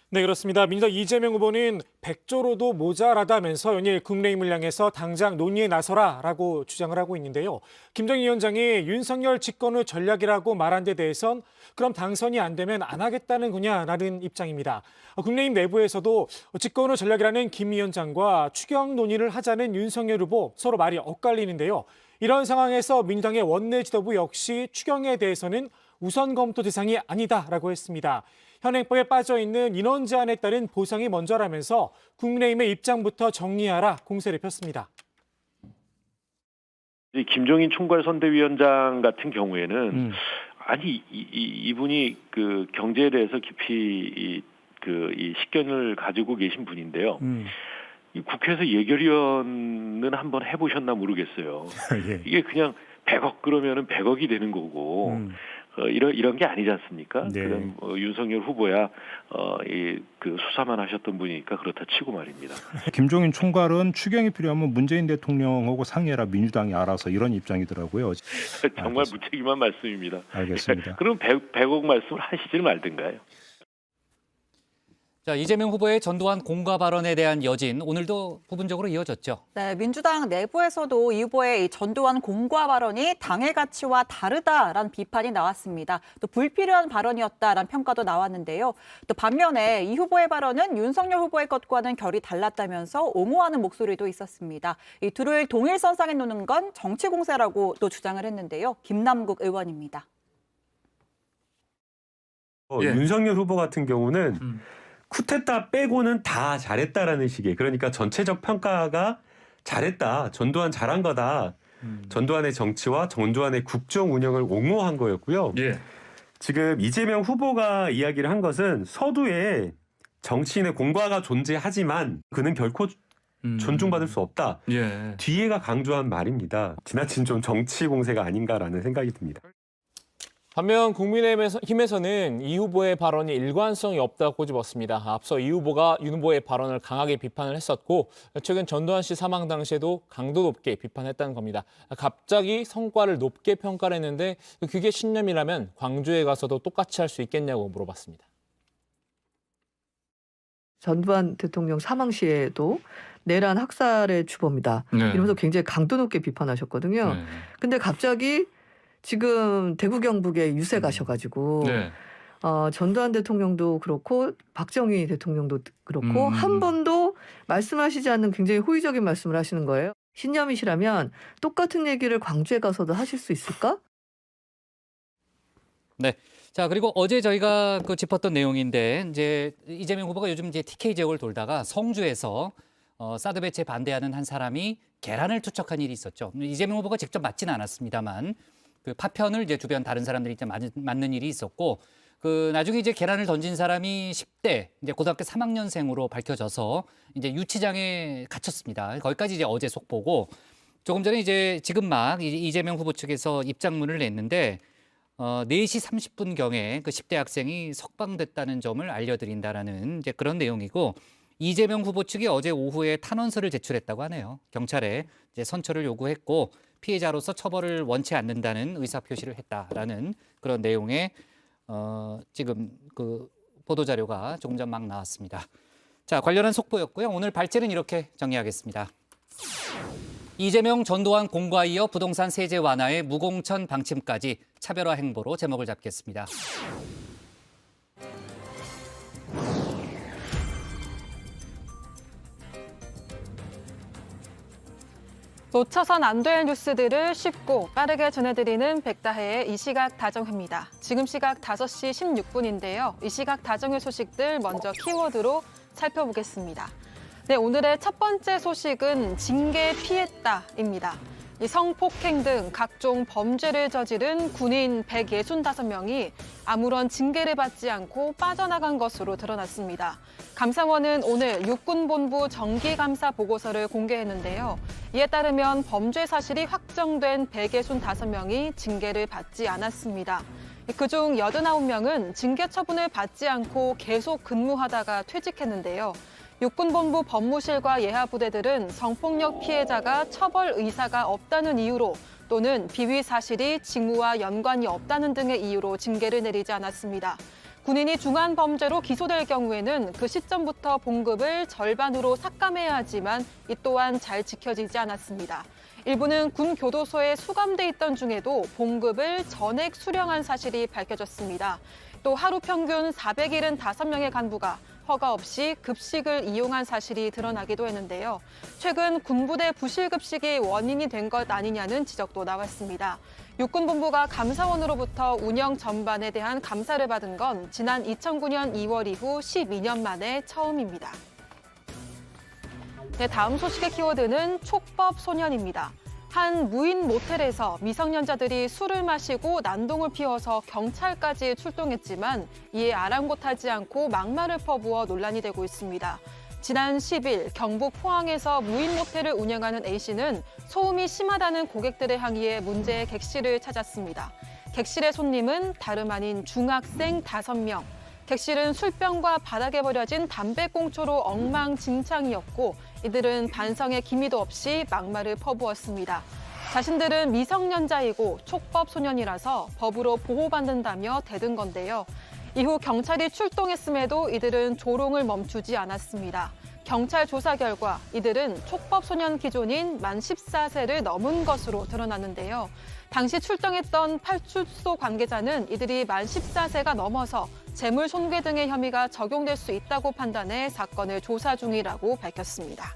네, 그렇습니다. 민주당 이재명 후보는 100조로도 모자라다면서 연일 국민의힘을 향해서 당장 논의에 나서라라고 주장을 하고 있는데요. 김정인 위원장이 윤석열 집권 후 전략이라고 말한 데 대해선 그럼 당선이 안 되면 안 하겠다는 거냐라는 입장입니다. 국민의힘 내부에서도 집권 후 전략이라는 김 위원장과 추경 논의를 하자는 윤석열 후보 서로 말이 엇갈리는데요. 이런 상황에서 민주당의 원내 지도부 역시 추경에 대해서는 우선 검토 대상이 아니다라고 했습니다. 현행법에 빠져있는 인원 제한에 따른 보상이 먼저라면서 국민의힘의 입장부터 정리하라 공세를 폈습니다. 김종인 총괄선대위원장 같은 경우에는 아니 이분이 그 경제에 대해서 깊이 이 식견을 가지고 계신 분인데요. 이 국회에서 예결위원은 한번 해보셨나 모르겠어요. 예. 이게 그냥 100억 그러면은 100억이 되는 거고. 이런 게 아니지 않습니까? 네. 그럼 윤석열 후보야 그 수사만 하셨던 분이니까 그렇다 치고 말입니다. 김종인 총괄은 추경이 필요하면 문재인 대통령하고 상의해라 민주당이 알아서 이런 입장이더라고요. 정말 무책임한 말씀입니다. 알겠습니다. 그럼 100억 말씀을 하시지 말든가요? 자, 이재명 후보의 전두환 공과 발언에 대한 여진 오늘도 부분적으로 이어졌죠. 네, 민주당 내부에서도 이 후보의 이 전두환 공과 발언이 당의 가치와 다르다라는 비판이 나왔습니다. 또 불필요한 발언이었다라는 평가도 나왔는데요. 또 반면에 이 후보의 발언은 윤석열 후보의 것과는 결이 달랐다면서 옹호하는 목소리도 있었습니다. 이 둘을 동일선상에 놓는 건 정치 공세라고 또 주장을 했는데요. 김남국 의원입니다. 윤석열 후보 같은 경우는 쿠데타 빼고는 다 잘했다라는 식의, 그러니까 전체적 평가가 잘했다, 전두환 잘한 거다, 전두환의 정치와 전두환의 국정 운영을 옹호한 거였고요. 지금 이재명 후보가 이야기를 한 것은 서두에 정치인의 공과가 존재하지만 그는 결코 존중받을 수 없다. 뒤에가 강조한 말입니다. 지나친 좀 정치 공세가 아닌가라는 생각이 듭니다. 반면 국민의힘에서는 이 후보의 발언이 일관성이 없다고 꼬집었습니다. 앞서 이 후보가 윤 후보의 발언을 강하게 비판을 했었고 최근 전두환 씨 사망 당시에도 강도 높게 비판했다는 겁니다. 갑자기 성과를 높게 평가를 했는데 그게 신념이라면 광주에 가서도 똑같이 할 수 있겠냐고 물어봤습니다. 전두환 대통령 사망 시에도 내란 학살의 주범이다. 이러면서 굉장히 강도 높게 비판하셨거든요. 근데 갑자기 지금 대구 경북에 유세 가셔가지고 전두환 대통령도 그렇고 박정희 대통령도 그렇고 한 번도 말씀하시지 않는 굉장히 호의적인 말씀을 하시는 거예요. 신념이시라면 똑같은 얘기를 광주에 가서도 하실 수 있을까? 네. 자, 그리고 어제 저희가 짚었던 내용인데 이제 이재명 후보가 요즘 이제 TK 지역을 돌다가 성주에서 사드 배치에 반대하는 한 사람이 계란을 투척한 일이 있었죠. 이재명 후보가 직접 맞지는 않았습니다만 그 파편을 이제 주변 다른 사람들이 이제 맞는 일이 있었고 나중에 이제 계란을 던진 사람이 10대 이제 고등학교 3학년생으로 밝혀져서 이제 유치장에 갇혔습니다. 거기까지 이제 어제 속보고 조금 전에 이제 지금 막 이재명 후보 측에서 입장문을 냈는데 4시 30분경에 그 10대 학생이 석방됐다는 점을 알려드린다라는 이제 그런 내용이고 이재명 후보 측이 어제 오후에 탄원서를 제출했다고 하네요. 경찰에 이제 선처를 요구했고 피해자로서 처벌을 원치 않는다는 의사표시를 했다라는 그런 내용의 지금 그 보도자료가 조금 전 막 나왔습니다. 자, 관련한 속보였고요. 오늘 발제는 이렇게 정리하겠습니다. 이재명 전두환 공과 이어 부동산 세제 완화에 무공천 방침까지 차별화 행보로 제목을 잡겠습니다. 놓쳐선 안 될 뉴스들을 쉽고 빠르게 전해드리는 백다혜의 이 시각 다정회입니다. 지금 시각 5시 16분인데요. 이 시각 다정회 소식들 먼저 키워드로 살펴보겠습니다. 네, 오늘의 첫 번째 소식은 징계 피했다입니다. 이 성폭행 등 각종 범죄를 저지른 군인 165명이 아무런 징계를 받지 않고 빠져나간 것으로 드러났습니다. 감사원은 오늘 육군본부 정기감사 보고서를 공개했는데요. 이에 따르면 범죄 사실이 확정된 165명이 징계를 받지 않았습니다. 그중 89명은 징계 처분을 받지 않고 계속 근무하다가 퇴직했는데요. 육군본부 법무실과 예하부대들은 성폭력 피해자가 처벌 의사가 없다는 이유로 또는 비위 사실이 직무와 연관이 없다는 등의 이유로 징계를 내리지 않았습니다. 군인이 중한 범죄로 기소될 경우에는 그 시점부터 봉급을 절반으로 삭감해야 하지만 이 또한 잘 지켜지지 않았습니다. 일부는 군 교도소에 수감돼 있던 중에도 봉급을 전액 수령한 사실이 밝혀졌습니다. 또 하루 평균 475명의 간부가 허가 없이 급식을 이용한 사실이 드러나기도 했는데요. 최근 군부대 부실급식이 원인이 된 것 아니냐는 지적도 나왔습니다. 육군본부가 감사원으로부터 운영 전반에 대한 감사를 받은 건 지난 2009년 2월 이후 12년 만에 처음입니다. 네, 다음 소식의 키워드는 촉법 소년입니다. 한 무인 모텔에서 미성년자들이 술을 마시고 난동을 피워서 경찰까지 출동했지만 이에 아랑곳하지 않고 막말을 퍼부어 논란이 되고 있습니다. 지난 10일 경북 포항에서 무인 모텔을 운영하는 A씨는 소음이 심하다는 고객들의 항의에 문제의 객실을 찾았습니다. 객실의 손님은 다름 아닌 중학생 5명. 객실은 술병과 바닥에 버려진 담배꽁초로 엉망진창이었고 이들은 반성의 기미도 없이 막말을 퍼부었습니다. 자신들은 미성년자이고 촉법 소년이라서 법으로 보호받는다며 대든 건데요. 이후 경찰이 출동했음에도 이들은 조롱을 멈추지 않았습니다. 경찰 조사 결과 이들은 촉법 소년 기준인 만 14세를 넘은 것으로 드러났는데요. 당시 출동했던 파출소 관계자는 이들이 만 14세가 넘어서 재물 손괴 등의 혐의가 적용될 수 있다고 판단해 사건을 조사 중이라고 밝혔습니다.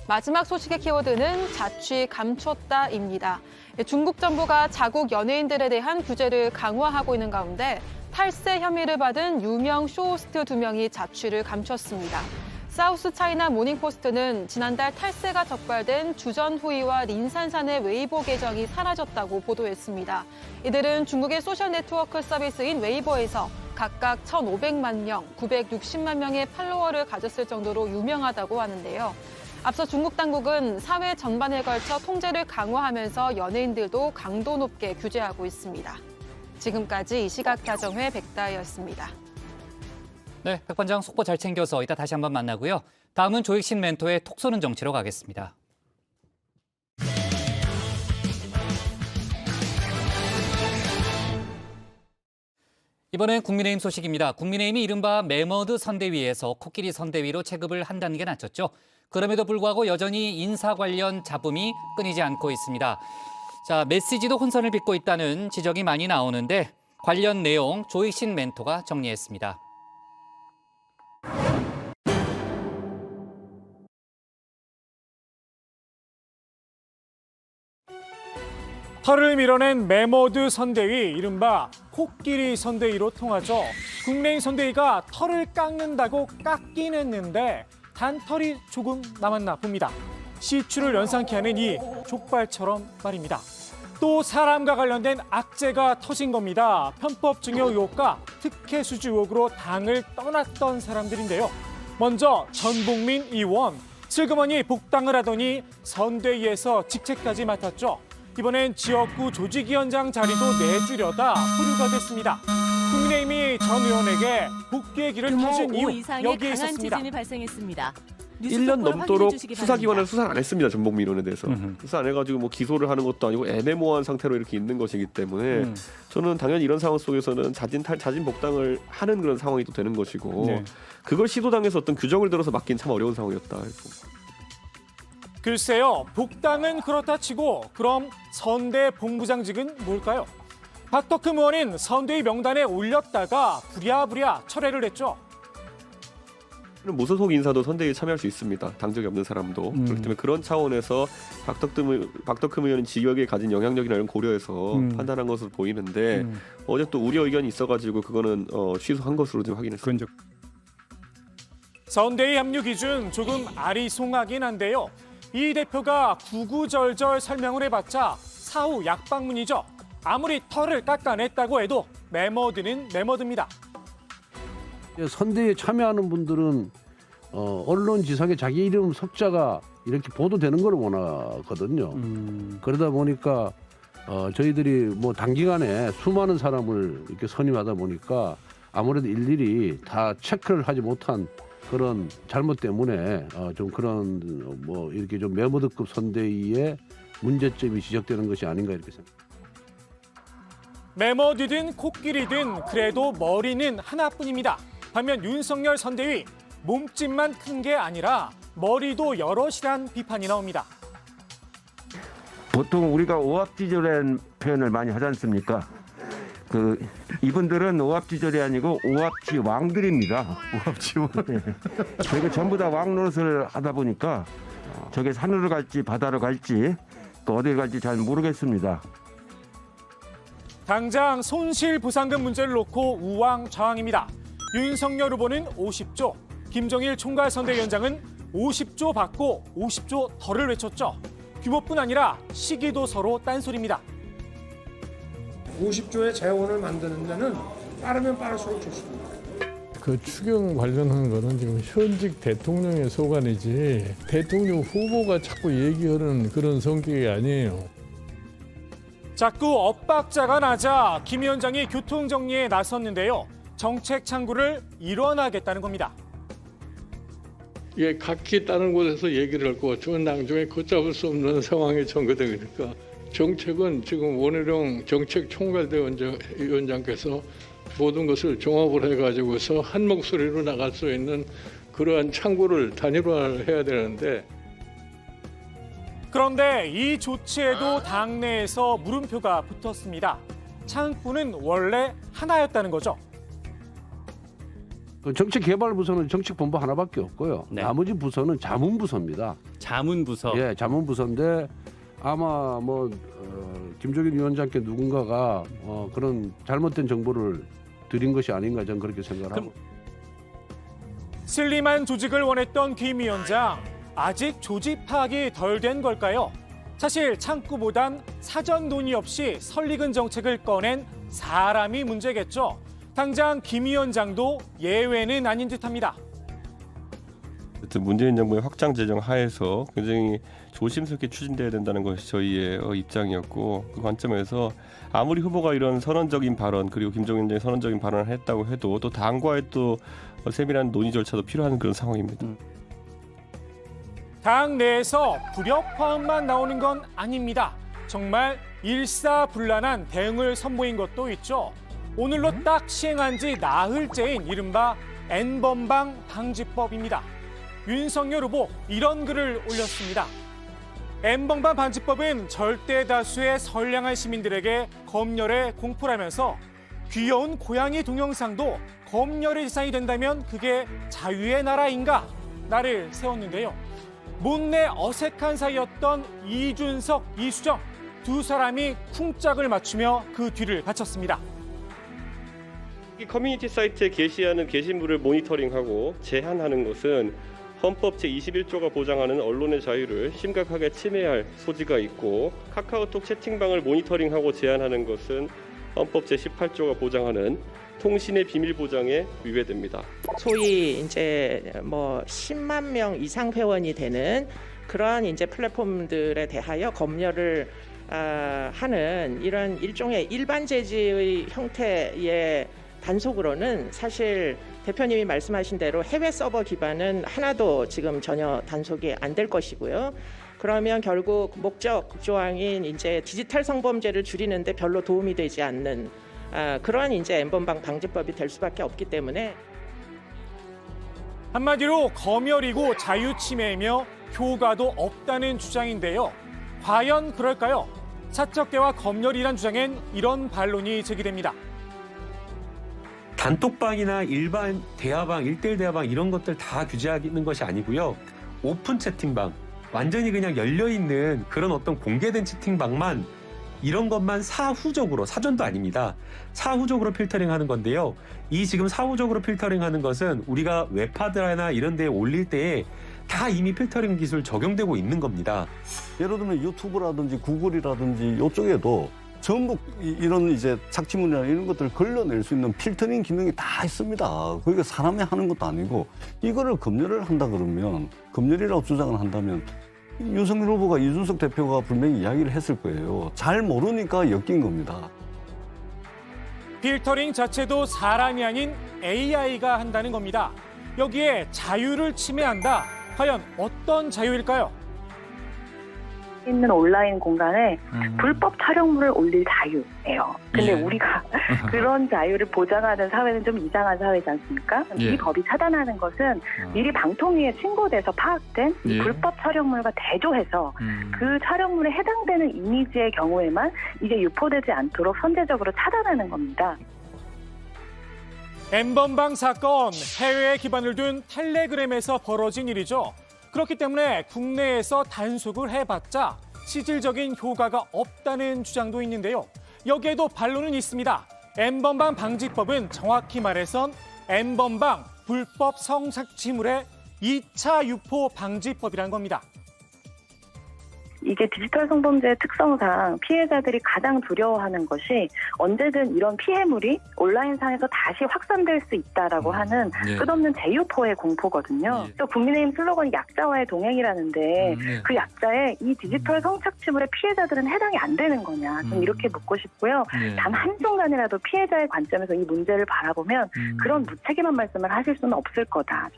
마지막 소식의 키워드는 자취 감췄다입니다. 중국 정부가 자국 연예인들에 대한 규제를 강화하고 있는 가운데 탈세 혐의를 받은 유명 쇼호스트 2명이 자취를 감췄습니다. 사우스 차이나 모닝포스트는 지난달 탈세가 적발된 주전 후이와 린산산의 웨이보 계정이 사라졌다고 보도했습니다. 이들은 중국의 소셜 네트워크 서비스인 웨이보에서 각각 1,500만 명, 960만 명의 팔로워를 가졌을 정도로 유명하다고 하는데요. 앞서 중국 당국은 사회 전반에 걸쳐 통제를 강화하면서 연예인들도 강도 높게 규제하고 있습니다. 지금까지 이시각다정회 백다혜였습니다. 네, 백반장 속보 잘 챙겨서 이따 다시 한번 만나고요. 다음은 조익신 멘토의 톡 쏘는 정치로 가겠습니다. 이번엔 국민의힘 소식입니다. 국민의힘이 이른바 매머드 선대위에서 코끼리 선대위로 체급을 한 단계 낮췄죠. 그럼에도 불구하고 여전히 인사 관련 잡음이 끊이지 않고 있습니다. 자, 메시지도 혼선을 빚고 있다는 지적이 많이 나오는데 관련 내용 조익신 멘토가 정리했습니다. 털을 밀어낸 매머드 선대위, 이른바 코끼리 선대위로 통하죠. 국내인 선대위가 털을 깎는다고 깎긴 했는데 단털이 조금 남았나 봅니다. 시추를 연상케 하는 이 족발처럼 말입니다. 또 사람과 관련된 악재가 터진 겁니다. 편법 증여 의혹과 특혜 수주 의혹으로 당을 떠났던 사람들인데요. 먼저 전복민 의원, 슬그머니 복당을 하더니 선대위에서 직책까지 맡았죠. 이번엔 지역구 조직위원장 자리도 내주려다 보류가 됐습니다. 국민의힘이 전 의원에게 복귀의 길을 터준 이유, 여기에 있었습니다. 1년 넘도록 수사기관에서 수사를 안 했습니다. 전복민 의원에 대해서. 수사 안 해가지고 뭐 기소를 하는 것도 아니고 애매모호한 상태로 이렇게 있는 것이기 때문에 저는 당연히 이런 상황 속에서는 자진 복당을 하는 그런 상황이 또 되는 것이고 네. 그걸 시도당해서 어떤 규정을 들어서 맡긴 참 어려운 상황이었다. 글쎄요, 복당은 그렇다 치고 그럼 선대 본부장직은 뭘까요? 박덕흠 의원인 선대위 명단에 올렸다가 부랴부랴 철회를 했죠. 무소속 인사도 선대위에 참여할 수 있습니다. 당적이 없는 사람도. 그렇기 때문에 그런 차원에서 박덕흠 의원은 지역에 가진 영향력이나 이런 고려해서 판단한 것으로 보이는데 어제 또 우려 의견이 있어가지고 그거는 취소한 것으로 지금 확인했습니다. 선대위 합류 기준 조금 아리송하긴 한데요. 이 대표가 구구절절 설명을 해봤자 사후 약방문이죠. 아무리 털을 깎아냈다고 해도 매머드는 매머드입니다. 선대에 참여하는 분들은 언론 지상에 자기 이름 석자가 이렇게 보도되는 걸 원하거든요. 그러다 보니까 저희들이 뭐 단기간에 수많은 사람을 이렇게 선임하다 보니까 아무래도 일일이 다 체크를 하지 못한 그런 잘못 때문에 좀 그런 뭐 이렇게 좀 매머드급 선대위의 문제점이 지적되는 것이 아닌가 이렇게 생각합니다. 매머드든 코끼리든 그래도 머리는 하나뿐입니다. 반면 윤석열 선대위, 몸집만 큰 게 아니라 머리도 여럿이란 비판이 나옵니다. 보통 우리가 오합지졸이라는 표현을 많이 하지 않습니까? 이분들은 오합지졸이 아니고 오합지 왕들입니다. 오합지 왕. 저희가 전부 다 왕 노릇을 하다 보니까 저게 산으로 갈지 바다로 갈지 또 어디를 갈지 잘 모르겠습니다. 당장 손실보상금 문제를 놓고 우왕좌왕입니다. 윤석열 후보는 50조, 김정일 총괄선대위원장은 50조 받고 50조 덜을 외쳤죠. 규모뿐 아니라 시기도 서로 딴소리입니다. 50조의 재원을 만드는 데는 빠르면 빠를수록 좋습니다. 그 추경 관련한 거는 지금 현직 대통령의 소관이지 대통령 후보가 자꾸 얘기하는 그런 성격이 아니에요. 자꾸 엇박자가 나자 김 위원장이 교통정리에 나섰는데요. 정책 창구를 일원하겠다는 겁니다. 이게 각기 다른 곳에서 얘기를 할 것 같으면 나중에 걷잡을 수 없는 상황이 전개되니까 정책은 지금 원희룡 정책총괄위원장께서 모든 것을 종합을 해가지고서 한 목소리로 나갈 수 있는 그러한 창구를 단일화해야 되는데 그런데 이 조치에도 당내에서 물음표가 붙었습니다. 창구는 원래 하나였다는 거죠. 정책개발부서는 정책본부 하나밖에 없고요. 네. 나머지 부서는 자문부서입니다. 자문부서. 예, 자문부서인데 아마 김종인 위원장께 누군가가 그런 잘못된 정보를 드린 것이 아닌가 저는 그렇게 생각하고. 슬림한 조직을 원했던 김 위원장, 아직 조직 파악이 덜 된 걸까요? 사실 창구보단 사전 논의 없이 설익은 정책을 꺼낸 사람이 문제겠죠. 당장 김 위원장도 예외는 아닌 듯합니다. 문재인 정부의 확장 재정 하에서 굉장히 조심스럽게 추진돼야 된다는 것이 저희의 입장이었고, 그 관점에서 아무리 후보가 이런 선언적인 발언, 그리고 김종인 위원장이 선언적인 발언을 했다고 해도 또 당과의 또 세밀한 논의 절차도 필요한 그런 상황입니다. 당 내에서 불협화음만 나오는 건 아닙니다. 정말 일사불란한 대응을 선보인 것도 있죠. 오늘로 딱 시행한 지 나흘째인 이른바 N번방 방지법입니다. 윤석열 후보 이런 글을 올렸습니다. N번방 방지법은 절대 다수의 선량한 시민들에게 검열의 공포라면서 귀여운 고양이 동영상도 검열의 대상이 된다면 그게 자유의 나라인가? 나를 세웠는데요. 못내 어색한 사이였던 이준석, 이수정 두 사람이 쿵짝을 맞추며 그 뒤를 바쳤습니다. 이 커뮤니티 사이트에 게시하는 게시물을 모니터링하고 제한하는 것은 헌법 제21조가 보장하는 언론의 자유를 심각하게 침해할 소지가 있고, 카카오톡 채팅방을 모니터링하고 제한하는 것은 헌법 제18조가 보장하는 통신의 비밀 보장에 위배됩니다. 소위 이제 뭐 10만 명 이상 회원이 되는 그러한 이제 플랫폼들에 대하여 검열을 하는 이런 일종의 일반 제지의 형태의 단속으로는 사실 대표님이 말씀하신 대로 해외 서버 기반은 하나도 지금 전혀 단속이 안 될 것이고요. 그러면 결국 목적 조항인 이제 디지털 성범죄를 줄이는데 별로 도움이 되지 않는 그러한 이제 N번방 방지법이 될 수밖에 없기 때문에, 한마디로 검열이고 자유 침해이며 효과도 없다는 주장인데요. 과연 그럴까요? 사적 대화 검열이란 주장엔 이런 반론이 제기됩니다. 단톡방이나 일반 대화방, 1대1 대화방 이런 것들 다 규제하는 것이 아니고요. 오픈 채팅방, 완전히 그냥 열려있는 그런 어떤 공개된 채팅방만, 이런 것만 사후적으로, 사전도 아닙니다. 사후적으로 필터링하는 건데요. 이 지금 사후적으로 필터링하는 것은 우리가 웹하드나 이런 데에 올릴 때에 다 이미 필터링 기술 적용되고 있는 겁니다. 예를 들면 유튜브라든지 구글이라든지 이쪽에도 전부 이런 이제 착취물이나 이런 것들을 걸러낼 수 있는 필터링 기능이 다 있습니다. 그러니까 사람이 하는 것도 아니고, 이거를 검열을 한다 그러면, 검열이라고 주장을 한다면 윤석열 후보가 이준석 대표가 분명히 이야기를 했을 거예요. 잘 모르니까 엮인 겁니다. 필터링 자체도 사람이 아닌 AI가 한다는 겁니다. 여기에 자유를 침해한다. 과연 어떤 자유일까요? 있는 온라인 공간에 불법 촬영물을 올릴 자유예요. 근데 우리가 그런 자유를 보장하는 사회는 좀 이상한 사회지 않습니까? 이 법이 차단하는 것은 미리 방통위에 신고돼서 파악된 이 불법 촬영물과 대조해서 그 촬영물에 해당되는 이미지의 경우에만 이제 유포되지 않도록 선제적으로 차단하는 겁니다. N번방 사건, 해외에 기반을 둔 텔레그램에서 벌어진 일이죠. 그렇기 때문에 국내에서 단속을 해봤자 실질적인 효과가 없다는 주장도 있는데요. 여기에도 반론은 있습니다. N번방 방지법은 정확히 말해선 N번방 불법 성착취물의 2차 유포 방지법이란 겁니다. 이게 디지털 성범죄의 특성상 피해자들이 가장 두려워하는 것이 언제든 이런 피해물이 온라인상에서 다시 확산될 수 있다라고 하는 끝없는 재유포의 공포거든요. 또 국민의힘 슬로건이 약자와의 동행이라는데 그 약자의 이 디지털 성착취물의 피해자들은 해당이 안 되는 거냐, 좀 이렇게 묻고 싶고요. 단 한순간이라도 피해자의 관점에서 이 문제를 바라보면 그런 무책임한 말씀을 하실 수는 없을 거다.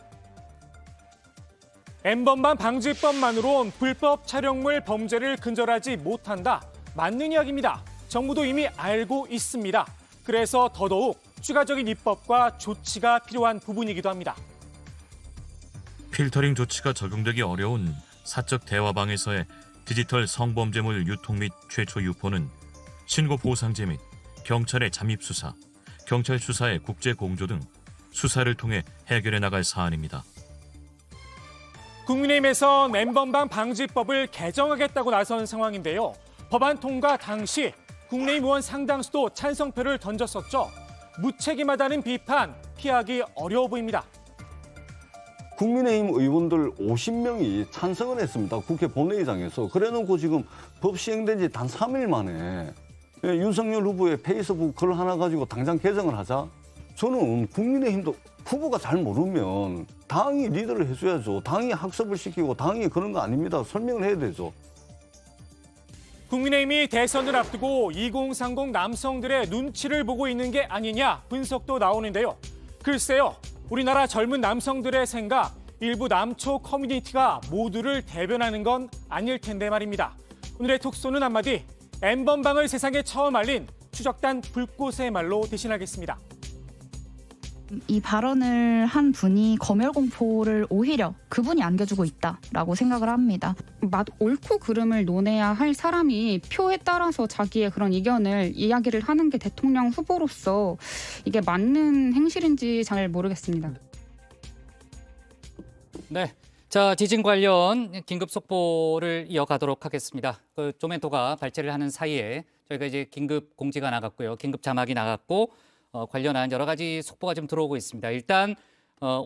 N번방 방지법만으론 불법 촬영물 범죄를 근절하지 못한다. 맞는 이야기입니다. 정부도 이미 알고 있습니다. 그래서 더더욱 추가적인 입법과 조치가 필요한 부분이기도 합니다. 필터링 조치가 적용되기 어려운 사적 대화방에서의 디지털 성범죄물 유통 및 최초 유포는 신고 보상제 및 경찰의 잠입 수사, 경찰 수사의 국제 공조 등 수사를 통해 해결해 나갈 사안입니다. 국민의힘에서 N번방 방지법을 개정하겠다고 나선 상황인데요. 법안 통과 당시 국민의힘 의원 상당수도 찬성표를 던졌었죠. 무책임하다는 비판 피하기 어려워 보입니다. 국민의힘 의원들 50명이 찬성을 했습니다. 국회 본회의장에서. 그래놓고 지금 법 시행된 지 단 3일 만에 윤석열 후보의 페이스북 글 하나 가지고 당장 개정을 하자? 저는 국민의힘도 후보가 잘 모르면 당이 리더를 해줘야죠. 당이 학습을 시키고 당이 그런 거 아닙니다. 설명을 해야 되죠. 국민의힘이 대선을 앞두고 2030 남성들의 눈치를 보고 있는 게 아니냐 분석도 나오는데요. 글쎄요, 우리나라 젊은 남성들의 생각, 일부 남초 커뮤니티가 모두를 대변하는 건 아닐 텐데 말입니다. 오늘의 톡쏘는 한마디, N번방을 세상에 처음 알린 추적단 불꽃의 말로 대신하겠습니다. 이 발언을 한 분이 검열 공포를 오히려 그분이 안겨주고 있다라고 생각을 합니다. 옳고 그름을 논해야 할 사람이 표에 따라서 자기의 그런 이견을 이야기를 하는 게 대통령 후보로서 이게 맞는 행실인지 잘 모르겠습니다. 네. 자, 지진 관련 긴급 속보를 이어가도록 하겠습니다. 그 조멘토가 발제를 하는 사이에 저희가 이제 긴급 공지가 나갔고요. 긴급 자막이 나갔고 관련한 여러 가지 속보가 좀 들어오고 있습니다. 일단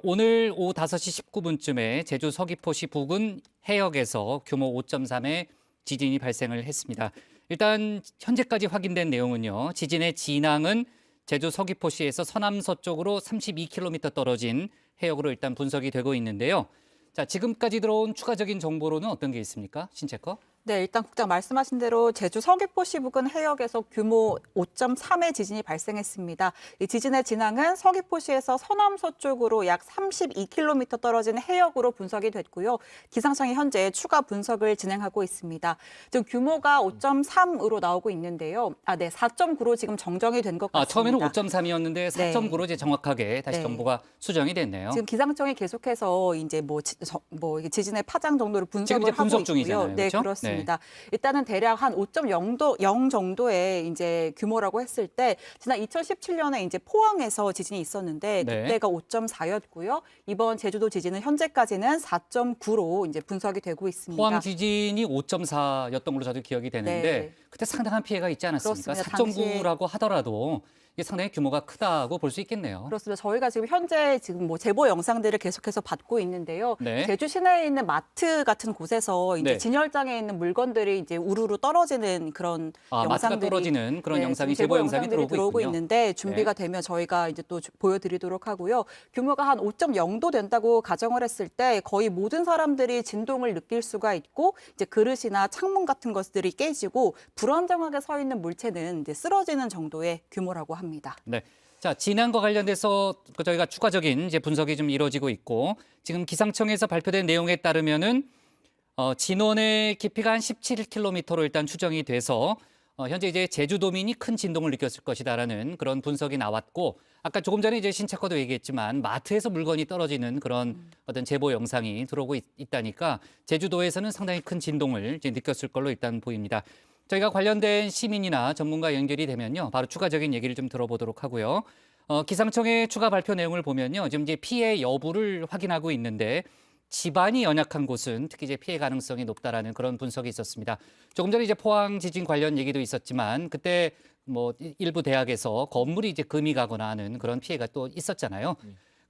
오늘 오후 5시 19분쯤에 제주 서귀포시 부근 해역에서 규모 5.3의 지진이 발생을 했습니다. 일단 현재까지 확인된 내용은요. 지진의 진앙은 제주 서귀포시에서 서남서쪽으로 32km 떨어진 해역으로 일단 분석이 되고 있는데요. 자, 지금까지 들어온 추가적인 정보로는 어떤 게 있습니까? 신채커? 네, 일단 국장 말씀하신 대로 제주 서귀포시 부근 해역에서 규모 5.3의 지진이 발생했습니다. 이 지진의 진앙은 서귀포시에서 서남서쪽으로 약 32km 떨어진 해역으로 분석이 됐고요. 기상청이 현재 추가 분석을 진행하고 있습니다. 지금 규모가 5.3으로 나오고 있는데요. 4.9로 지금 정정이 된 것 같습니다. 처음에는 5.3이었는데 4.9로 이제 정확하게 다시 정보가 수정이 됐네요. 지금 기상청이 계속해서 이제 지진의 파장 정도를 분석을 하고 분석 있고요. 중이잖아요. 네, 그렇죠? 그렇습니다. 일단은 대략 한 5.0 정도의 이제 규모라고 했을 때 지난 2017년에 이제 포항에서 지진이 있었는데 그때가 5.4였고요. 이번 제주도 지진은 현재까지는 4.9로 이제 분석이 되고 있습니다. 포항 지진이 5.4였던 걸로 저도 기억이 되는데 그때 상당한 피해가 있지 않았습니까? 그렇습니다. 4.9라고 하더라도 이게 상당히 규모가 크다고 볼 수 있겠네요. 그렇습니다. 저희가 지금 현재 제보 영상들을 계속해서 받고 있는데요. 네. 제주 시내에 있는 마트 같은 곳에서 이제 진열장에 있는 물건들이 이제 우르르 떨어지는 그런 마트가 영상들이 떨어지는 그런 영상이 제보 영상이 들어오고 있는데 준비가 되면 저희가 이제 또 보여드리도록 하고요. 규모가 한 5.0도 된다고 가정을 했을 때 거의 모든 사람들이 진동을 느낄 수가 있고 이제 그릇이나 창문 같은 것들이 깨지고 불안정하게 서 있는 물체는 이제 쓰러지는 정도의 규모라고 합니다. 네. 자, 진앙과 관련돼서 저희가 추가적인 이제 분석이 좀 이루어지고 있고 지금 기상청에서 발표된 내용에 따르면은 진원의 깊이가 한 17km로 일단 추정이 돼서 현재 이제 제주도민이 큰 진동을 느꼈을 것이다라는 그런 분석이 나왔고 아까 조금 전에 이제 신채커도 얘기했지만 마트에서 물건이 떨어지는 그런 어떤 제보 영상이 들어오고 있다니까 제주도에서는 상당히 큰 진동을 이제 느꼈을 걸로 일단 보입니다. 저희가 관련된 시민이나 전문가 연결이 되면요, 바로 추가적인 얘기를 좀 들어보도록 하고요. 기상청의 추가 발표 내용을 보면요, 지금 이제 피해 여부를 확인하고 있는데 지반이 연약한 곳은 특히 이제 피해 가능성이 높다라는 그런 분석이 있었습니다. 조금 전에 이제 포항 지진 관련 얘기도 있었지만 그때 뭐 일부 대학에서 건물이 이제 금이 가거나 하는 그런 피해가 또 있었잖아요.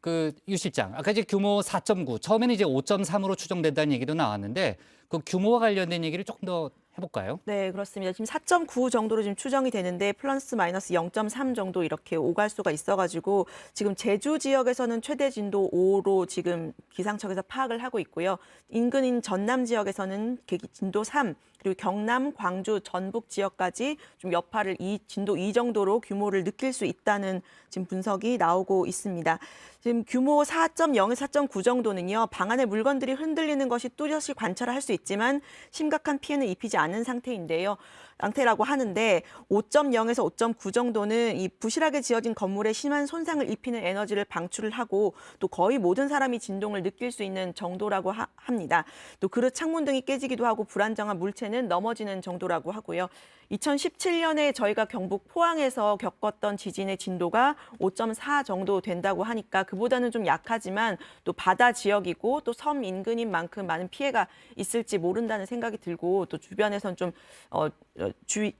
그 유 실장, 아까 이제 규모 4.9, 처음에는 이제 5.3으로 추정된다는 얘기도 나왔는데 그 규모와 관련된 얘기를 조금 더 해볼까요? 네, 그렇습니다. 지금 4.9 정도로 지금 추정이 되는데 플러스 마이너스 0.3 정도 이렇게 오갈 수가 있어가지고 지금 제주 지역에서는 최대 진도 5로 지금 기상청에서 파악을 하고 있고요. 인근인 전남 지역에서는 진도 3, 그리고 경남, 광주, 전북 지역까지 좀 여파를 진도 2 정도로 규모를 느낄 수 있다는 지금 분석이 나오고 있습니다. 지금 규모 4.0에서 4.9 정도는요, 방 안에 물건들이 흔들리는 것이 뚜렷이 관찰할 수 있지만 심각한 피해는 입히지 않은 상태라고 하는데 5.0에서 5.9 정도는 이 부실하게 지어진 건물에 심한 손상을 입히는 에너지를 방출을 하고 또 거의 모든 사람이 진동을 느낄 수 있는 정도라고 합니다. 또 그릇 창문 등이 깨지기도 하고 불안정한 물체는 넘어지는 정도라고 하고요. 2017년에 저희가 경북 포항에서 겪었던 지진의 진도가 5.4 정도 된다고 하니까 그보다는 좀 약하지만 또 바다 지역이고 또 섬 인근인 만큼 많은 피해가 있을지 모른다는 생각이 들고 또 주변에선 좀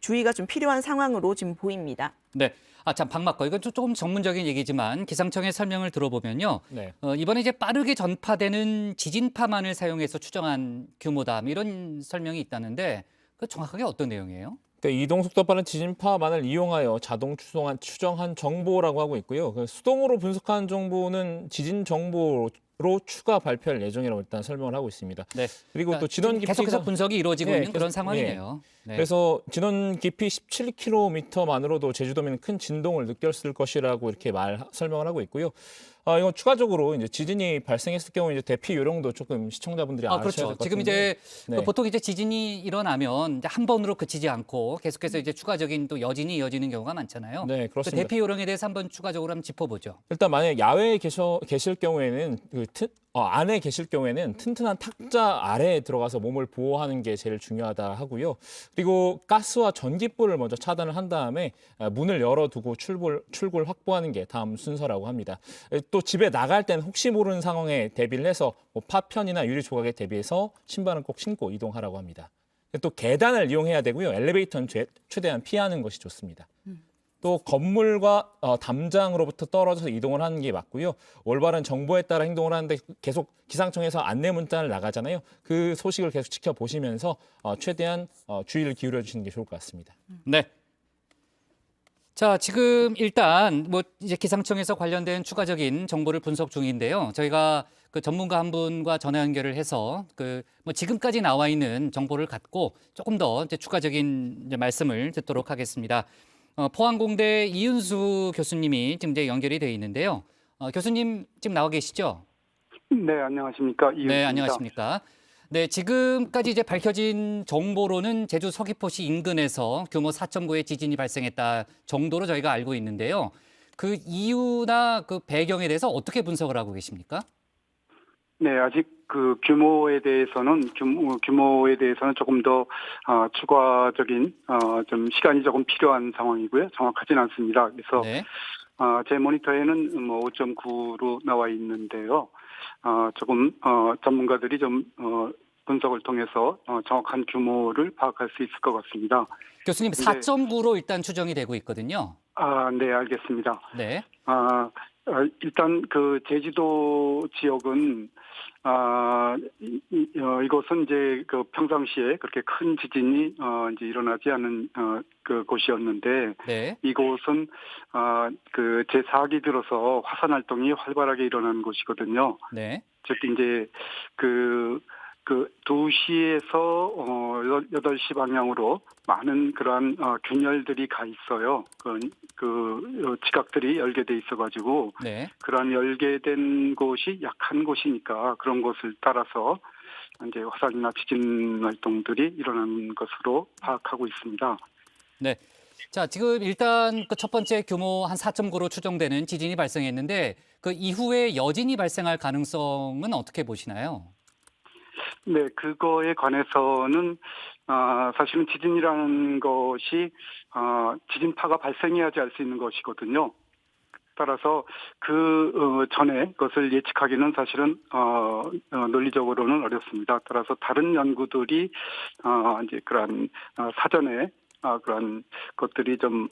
주의가 좀 필요한 상황으로 지금 보입니다. 네. 참 박막거 이건 조금 전문적인 얘기지만 기상청의 설명을 들어보면요. 이번에 이제 빠르게 전파되는 지진파만을 사용해서 추정한 규모다 이런 설명이 있다는데 그 정확하게 어떤 내용이에요? 그러니까 이동 속도 빠른 지진파만을 이용하여 자동 추정한 정보라고 하고 있고요. 수동으로 분석한 정보는 지진 정보로 추가 발표할 예정이라고 일단 설명을 하고 있습니다. 네. 그리고 또 진원 깊이가 계속해서 분석이 이루어지고 있는 그런 상황이네요. 네. 그래서 진원 깊이 17km만으로도 제주도민은 큰 진동을 느꼈을 것이라고 이렇게 설명을 하고 있고요. 이건 추가적으로 이제 지진이 발생했을 경우 이제 대피 요령도 조금 시청자분들이 아셔야 될 것 그렇죠. 같은데. 지금 이제 네. 보통 이제 지진이 일어나면 이제 한 번으로 그치지 않고 계속해서 이제 추가적인 또 여진이 이어지는 경우가 많잖아요. 네, 그 그렇습니다. 대피 요령에 대해서 한번 추가적으로 한번 짚어보죠. 일단 만약 야외에 계실 경우에는 안에 계실 경우에는 튼튼한 탁자 아래에 들어가서 몸을 보호하는 게 제일 중요하다 하고요. 그리고 가스와 전기불을 먼저 차단을 한 다음에 문을 열어두고 출구를 확보하는 게 다음 순서라고 합니다. 또 집에 나갈 때는 혹시 모르는 상황에 대비를 해서 파편이나 유리 조각에 대비해서 신발은 꼭 신고 이동하라고 합니다. 또 계단을 이용해야 되고요. 엘리베이터는 최대한 피하는 것이 좋습니다. 또 건물과 담장으로부터 떨어져서 이동을 하는 게 맞고요. 올바른 정보에 따라 행동을 하는데 계속 기상청에서 안내 문자를 나가잖아요. 그 소식을 계속 지켜보시면서 최대한 주의를 기울여 주시는 게 좋을 것 같습니다. 네. 자, 지금 일단 뭐 이제 기상청에서 관련된 추가적인 정보를 분석 중인데요. 저희가 그 전문가 한 분과 전화 연결을 해서 그 뭐 지금까지 나와 있는 정보를 갖고 조금 더 이제 추가적인 이제 말씀을 듣도록 하겠습니다. 포항공대 이윤수 교수님이 지금 이제 연결이 돼 있는데요. 교수님 지금 나와 계시죠? 네, 안녕하십니까. 이윤수입니다. 네, 안녕하십니까. 네, 지금까지 이제 밝혀진 정보로는 제주 서귀포시 인근에서 규모 4.9의 지진이 발생했다 정도로 저희가 알고 있는데요. 그 이유나 그 배경에 대해서 어떻게 분석을 하고 계십니까? 네, 아직 그 규모에 대해서는 조금 더 추가적인 좀 시간이 조금 필요한 상황이고요. 정확하지는 않습니다. 그래서 네. 제 모니터에는 뭐 5.9로 나와 있는데요. 조금 전문가들이 좀 분석을 통해서 정확한 규모를 파악할 수 있을 것 같습니다. 교수님 4.9로 일단 추정이 되고 있거든요. 네, 알겠습니다. 네. 일단 그 제주도 지역은 이곳은 이제 그 평상시에 그렇게 큰 지진이 이제 일어나지 않은 그 곳이었는데 네. 이곳은 그 제4기 들어서 화산 활동이 활발하게 일어나는 곳이거든요. 네. 즉 이제 그 2시에서 8시 방향으로 많은 그러한 균열들이 가 있어요. 그 지각들이 열게 돼 있어가지고 네. 그러한 열게된 곳이 약한 곳이니까 그런 곳을 따라서 이제 화산이나 지진 활동들이 일어나는 것으로 파악하고 있습니다. 네. 자, 지금 일단 그 첫 번째 규모 한 4.9로 추정되는 지진이 발생했는데 그 이후에 여진이 발생할 가능성은 어떻게 보시나요? 네, 그거에 관해서는 사실은 지진이라는 것이 지진파가 발생해야지 알 수 있는 것이거든요. 따라서 그 전에 그것을 예측하기는 사실은 논리적으로는 어렵습니다. 따라서 다른 연구들이 이제 그런 사전에 그런 것들이 좀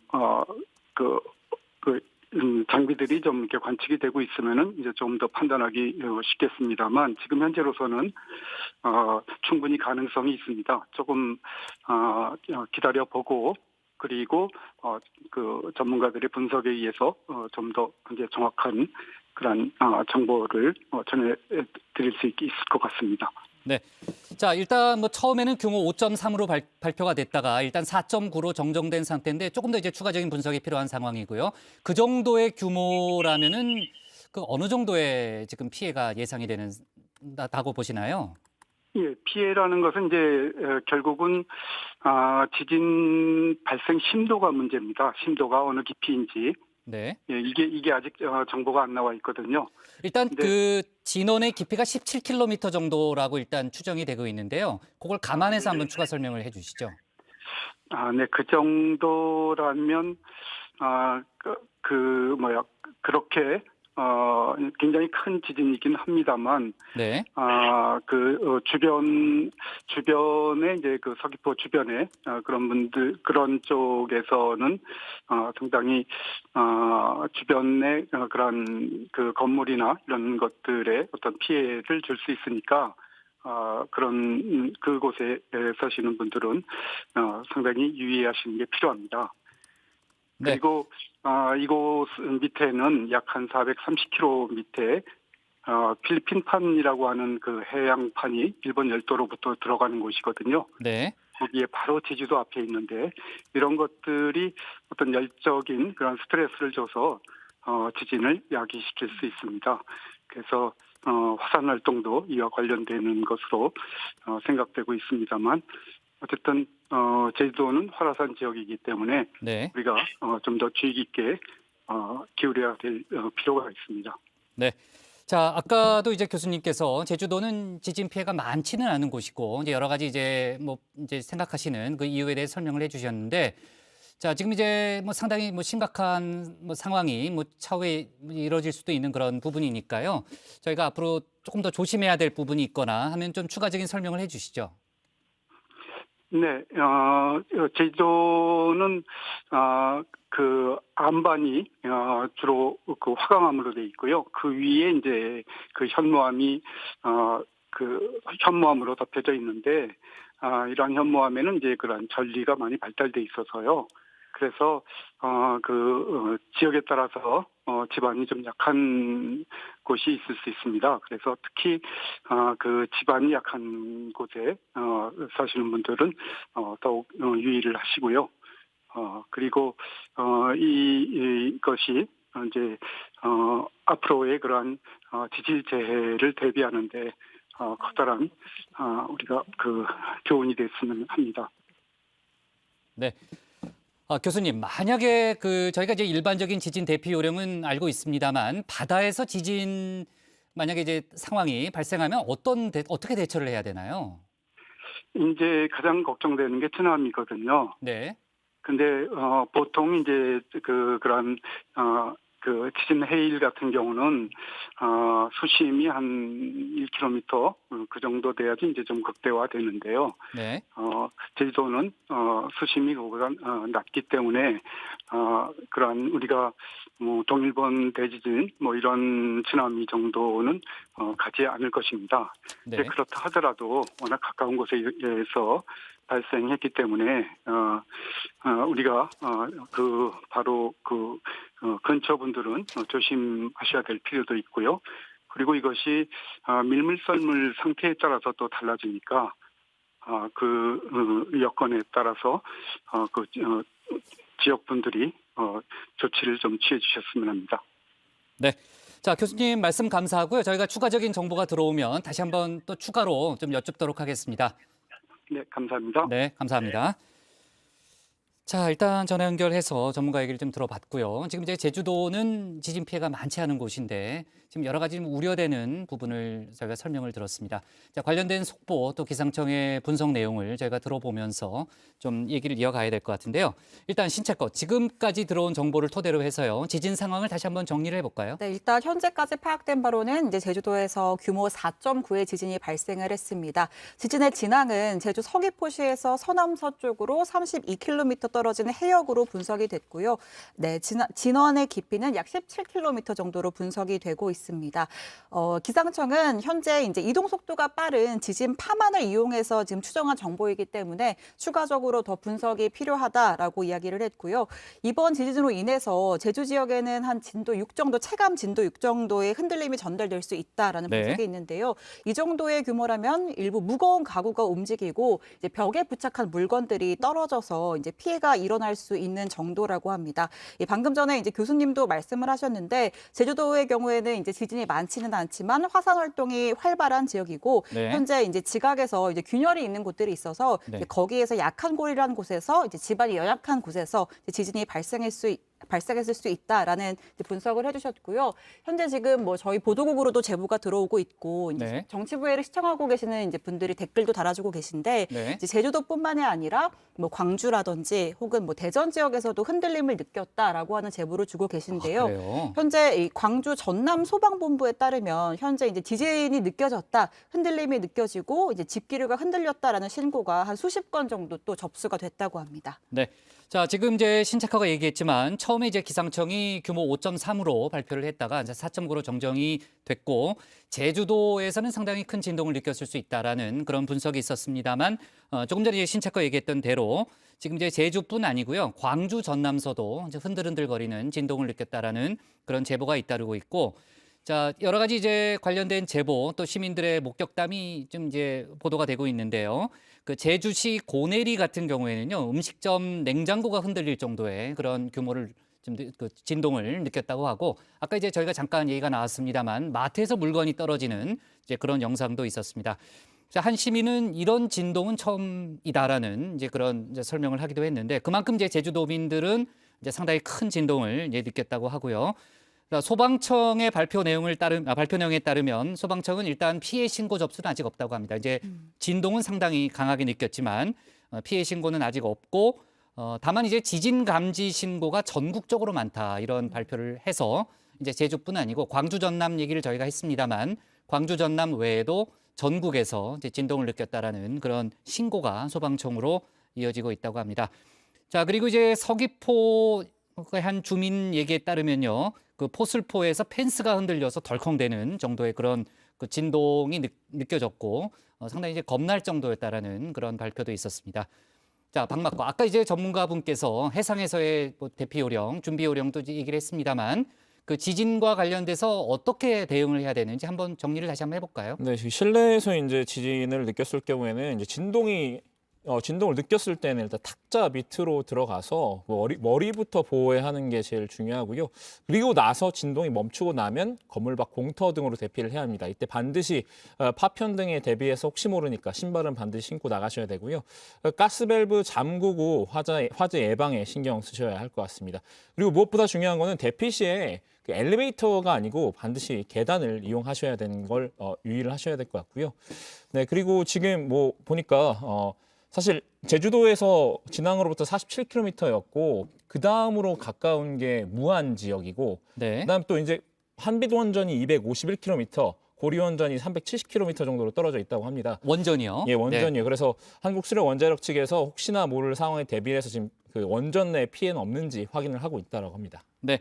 장비들이 좀 이렇게 관측이 되고 있으면은 이제 좀 더 판단하기 쉽겠습니다만 지금 현재로서는 충분히 가능성이 있습니다. 조금 기다려 보고 그리고 그 전문가들의 분석에 의해서 좀 더 이제 정확한 그런 정보를 전해드릴 수 있을 것 같습니다. 네. 자, 일단 뭐 처음에는 규모 5.3으로 발표가 됐다가 일단 4.9로 정정된 상태인데 조금 더 이제 추가적인 분석이 필요한 상황이고요. 그 정도의 규모라면은 그 어느 정도의 지금 피해가 예상이 되는다고 보시나요? 예, 피해라는 것은 이제 결국은 지진 발생 심도가 문제입니다. 심도가 어느 깊이인지. 네. 예, 이게 아직 정보가 안 나와 있거든요. 일단 그 진원의 깊이가 17km 정도라고 일단 추정이 되고 있는데요. 그걸 감안해서 한번 추가 설명을 해 주시죠. 네, 그 정도라면 그렇게 굉장히 큰 지진이긴 합니다만, 네. 주변에 이제 그 서귀포 주변에 그런 쪽에서는 상당히 주변에 그런 그 건물이나 이런 것들에 어떤 피해를 줄 수 있으니까 그런 그곳에 사시는 분들은 상당히 유의하시는 게 필요합니다. 네. 그리고 이곳 밑에는 약 한 430km 밑에 필리핀판이라고 하는 그 해양판이 일본 열도로부터 들어가는 곳이거든요. 네. 거기에 바로 제주도 앞에 있는데 이런 것들이 어떤 열적인 그런 스트레스를 줘서 지진을 야기시킬 수 있습니다. 그래서 화산 활동도 이와 관련되는 것으로 생각되고 있습니다만 어쨌든 제주도는 활화산 지역이기 때문에 네. 우리가 좀 더 주의 깊게 기울여야 될 필요가 있습니다. 네. 자, 아까도 이제 교수님께서 제주도는 지진 피해가 많지는 않은 곳이고 이제 여러 가지 이제 생각하시는 그 이유에 대해 설명을 해주셨는데, 자, 지금 이제 상당히 심각한 상황이 차후에 이뤄질 수도 있는 그런 부분이니까요. 저희가 앞으로 조금 더 조심해야 될 부분이 있거나 하면 좀 추가적인 설명을 해주시죠. 네, 제주도는 그 안반이 주로 그 화강암으로 돼 있고요. 그 위에 이제 그 현무암이 그 현무암으로 덮여져 있는데 이러한 현무암에는 이제 그런 전리가 많이 발달돼 있어서요. 그래서 지역에 따라서 지반이 좀 약한 곳이 있을 수 있습니다. 그래서 특히 그 지반이 약한 곳에 사시는 분들은 더욱 유의를 하시고요. 그리고 이것이 이제 앞으로의 그러한 지질 재해를 대비하는데 커다란 우리가 그 교훈이 됐으면 합니다. 네. 교수님, 만약에 저희가 이제 일반적인 지진 대피 요령은 알고 있습니다만 바다에서 지진 만약에 이제 상황이 발생하면 어떻게 대처를 해야 되나요? 이제 가장 걱정되는 게 쓰나미거든요. 네. 근데 보통 이제 그런 그 지진 해일 같은 경우는 수심이 한 1km 그 정도 돼야지 이제 좀 극대화되는데요. 네. 제주도는 수심이 그보다 낮기 때문에 그러한 우리가 동일본 대지진 이런 쓰나미 정도는 가지 않을 것입니다. 네. 그렇다 하더라도 워낙 가까운 곳에서 발생했기 때문에 우리가 바로 근처 분들은 조심하셔야 될 필요도 있고요. 그리고 이것이 밀물썰물 상태에 따라서 또 달라지니까 여건에 따라서 지역 분들이 조치를 좀 취해 주셨으면 합니다. 네. 자, 교수님 말씀 감사하고요. 저희가 추가적인 정보가 들어오면 다시 한번 또 추가로 좀 여쭙도록 하겠습니다. 네, 감사합니다. 네, 감사합니다. 자, 일단 전화 연결해서 전문가 얘기를 좀 들어봤고요. 지금 이제 제주도는 지진 피해가 많지 않은 곳인데 지금 여러 가지 우려되는 부분을 저희가 설명을 들었습니다. 자, 관련된 속보 또 기상청의 분석 내용을 저희가 들어보면서 좀 얘기를 이어가야 될 것 같은데요. 일단 신채껏 지금까지 들어온 정보를 토대로 해서요. 지진 상황을 다시 한번 정리를 해볼까요? 네, 일단 현재까지 파악된 바로는 이제 제주도에서 규모 4.9의 지진이 발생을 했습니다. 지진의 진앙은 제주 서귀포시에서 서남서쪽으로 32km 떨어진 해역으로 분석이 됐고요. 네, 진원의 깊이는 약 17km 정도로 분석이 되고 있습니다. 기상청은 현재 이제 이동 속도가 빠른 지진 파만을 이용해서 지금 추정한 정보이기 때문에 추가적으로 더 분석이 필요하다라고 이야기를 했고요. 이번 지진으로 인해서 제주 지역에는 한 진도 6 정도, 체감 진도 6 정도의 흔들림이 전달될 수 있다라는 분석이 있는데요. 이 정도의 규모라면 일부 무거운 가구가 움직이고 이제 벽에 부착한 물건들이 떨어져서 이제 피해가 일어날 수 있는 정도라고 합니다. 방금 전에 이제 교수님도 말씀을 하셨는데 제주도의 경우에는 이제 지진이 많지는 않지만 화산 활동이 활발한 지역이고 현재 이제 지각에서 이제 균열이 있는 곳들이 있어서 이제 거기에서 약한 골이라는 곳에서 이제 지반이 연약한 곳에서 이제 지진이 발생했을 수 있다라는 분석을 해주셨고요. 현재 지금 저희 보도국으로도 제보가 들어오고 있고 이제 정치부회를 시청하고 계시는 이제 분들이 댓글도 달아주고 계신데 이제 제주도뿐만이 아니라 광주라든지 혹은 대전 지역에서도 흔들림을 느꼈다라고 하는 제보를 주고 계신데요. 현재 이 광주 전남 소방본부에 따르면 현재 이제 지진이 느껴졌다, 흔들림이 느껴지고 이제 집기류가 흔들렸다라는 신고가 한 수십 건 정도 또 접수가 됐다고 합니다. 네. 자, 지금 이제 신체커가 얘기했지만 처음에 이제 기상청이 규모 5.3으로 발표를 했다가 이제 4.9로 정정이 됐고 제주도에서는 상당히 큰 진동을 느꼈을 수 있다라는 그런 분석이 있었습니다만 조금 전에 이제 신체커 얘기했던 대로 지금 이제 제주뿐 아니고요. 광주 전남서도 이제 흔들흔들거리는 진동을 느꼈다라는 그런 제보가 잇따르고 있고 자, 여러 가지 이제 관련된 제보 또 시민들의 목격담이 좀 이제 보도가 되고 있는데요. 그 제주시 고내리 같은 경우에는요. 음식점 냉장고가 흔들릴 정도의 그런 규모를 좀 그 진동을 느꼈다고 하고 아까 이제 저희가 잠깐 얘기가 나왔습니다만 마트에서 물건이 떨어지는 이제 그런 영상도 있었습니다. 자, 한 시민은 이런 진동은 처음이다라는 이제 그런 이제 설명을 하기도 했는데 그만큼 이제 제주도민들은 이제 상당히 큰 진동을 이제 느꼈다고 하고요. 소방청의 발표 내용에 따르면 소방청은 일단 피해 신고 접수는 아직 없다고 합니다. 이제 진동은 상당히 강하게 느꼈지만 피해 신고는 아직 없고 다만 이제 지진 감지 신고가 전국적으로 많다 이런 발표를 해서 이제 제주뿐 아니고 광주 전남 얘기를 저희가 했습니다만 광주 전남 외에도 전국에서 이제 진동을 느꼈다라는 그런 신고가 소방청으로 이어지고 있다고 합니다. 자, 그리고 이제 서귀포 한 주민 얘기에 따르면요. 그 포슬포에서 펜스가 흔들려서 덜컹대는 정도의 그런 그 진동이 느껴졌고 상당히 이제 겁날 정도였다라는 그런 발표도 있었습니다. 자, 박막과 아까 이제 전문가분께서 해상에서의 뭐 대피 요령, 준비 요령도 얘기를 했습니다만 그 지진과 관련돼서 어떻게 대응을 해야 되는지 한번 정리를 다시 한번 해볼까요? 네, 실내에서 이제 지진을 느꼈을 경우에는 이제 진동을 느꼈을 때는 일단 탁자 밑으로 들어가서 머리부터 보호하는 게 제일 중요하고요. 그리고 나서 진동이 멈추고 나면 건물밖 공터 등으로 대피를 해야 합니다. 이때 반드시 파편 등에 대비해서 혹시 모르니까 신발은 반드시 신고 나가셔야 되고요. 가스밸브 잠그고 화재 예방에 신경 쓰셔야 할 것 같습니다. 그리고 무엇보다 중요한 거는 대피 시에 엘리베이터가 아니고 반드시 계단을 이용하셔야 되는 걸 유의를 하셔야 될 것 같고요. 네, 그리고 지금 뭐 보니까 사실 제주도에서 진앙으로부터 47km였고 그 다음으로 가까운 게 무안 지역이고 네. 그다음 또 이제 한빛 원전이 251km, 고리 원전이 370km 정도로 떨어져 있다고 합니다. 원전이요? 예, 원전이요. 네. 그래서 한국수력원자력 측에서 혹시나 모를 상황에 대비해서 지금 그 원전 내 피해는 없는지 확인을 하고 있다라고 합니다. 네.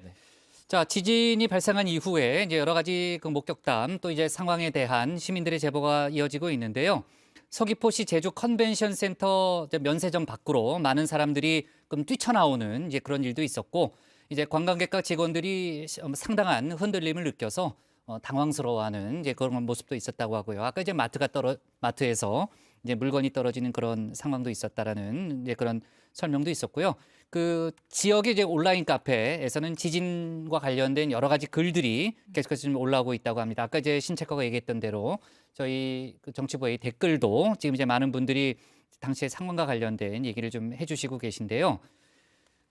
자, 지진이 발생한 이후에 이제 여러 가지 그 목격담 또 이제 상황에 대한 시민들의 제보가 이어지고 있는데요. 서귀포시 제주 컨벤션 센터 면세점 밖으로 많은 사람들이 뛰쳐나오는 이제 그런 일도 있었고 이제 관광객과 직원들이 상당한 흔들림을 느껴서 당황스러워하는 이제 그런 모습도 있었다고 하고요. 아까 이제 마트에서 이제 물건이 떨어지는 그런 상황도 있었다라는 이제 그런 설명도 있었고요. 그 지역의 이제 온라인 카페에서는 지진과 관련된 여러 가지 글들이 계속해서 좀 올라오고 있다고 합니다. 아까 이제 신체커가 얘기했던 대로 저희 그 정치부의 댓글도 지금 이제 많은 분들이 당시의 상황과 관련된 얘기를 좀 해주시고 계신데요.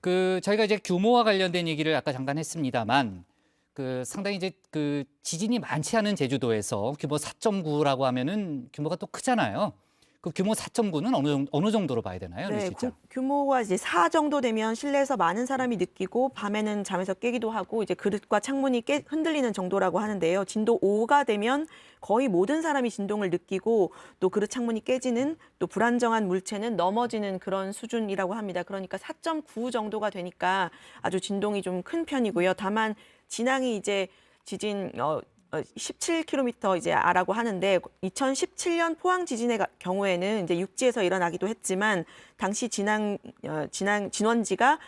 그 저희가 이제 규모와 관련된 얘기를 아까 잠깐 했습니다만 그 상당히 이제 그 지진이 많지 않은 제주도에서 규모 4.9라고 하면은 규모가 또 크잖아요. 그 규모 4.9는 어느 정도로 봐야 되나요? 네, 규모가 이제 4 정도 되면 실내에서 많은 사람이 느끼고 밤에는 잠에서 깨기도 하고 이제 그릇과 창문이 흔들리는 정도라고 하는데요. 진도 5가 되면 거의 모든 사람이 진동을 느끼고 또 그릇 창문이 깨지는 또 불안정한 물체는 넘어지는 그런 수준이라고 합니다. 그러니까 4.9 정도가 되니까 아주 진동이 좀 큰 편이고요. 다만 진앙이 이제 지진 17km 이제 아라고 하는데 2017년 포항 지진의 경우에는 이제 육지에서 일어나기도 했지만 당시 진원지가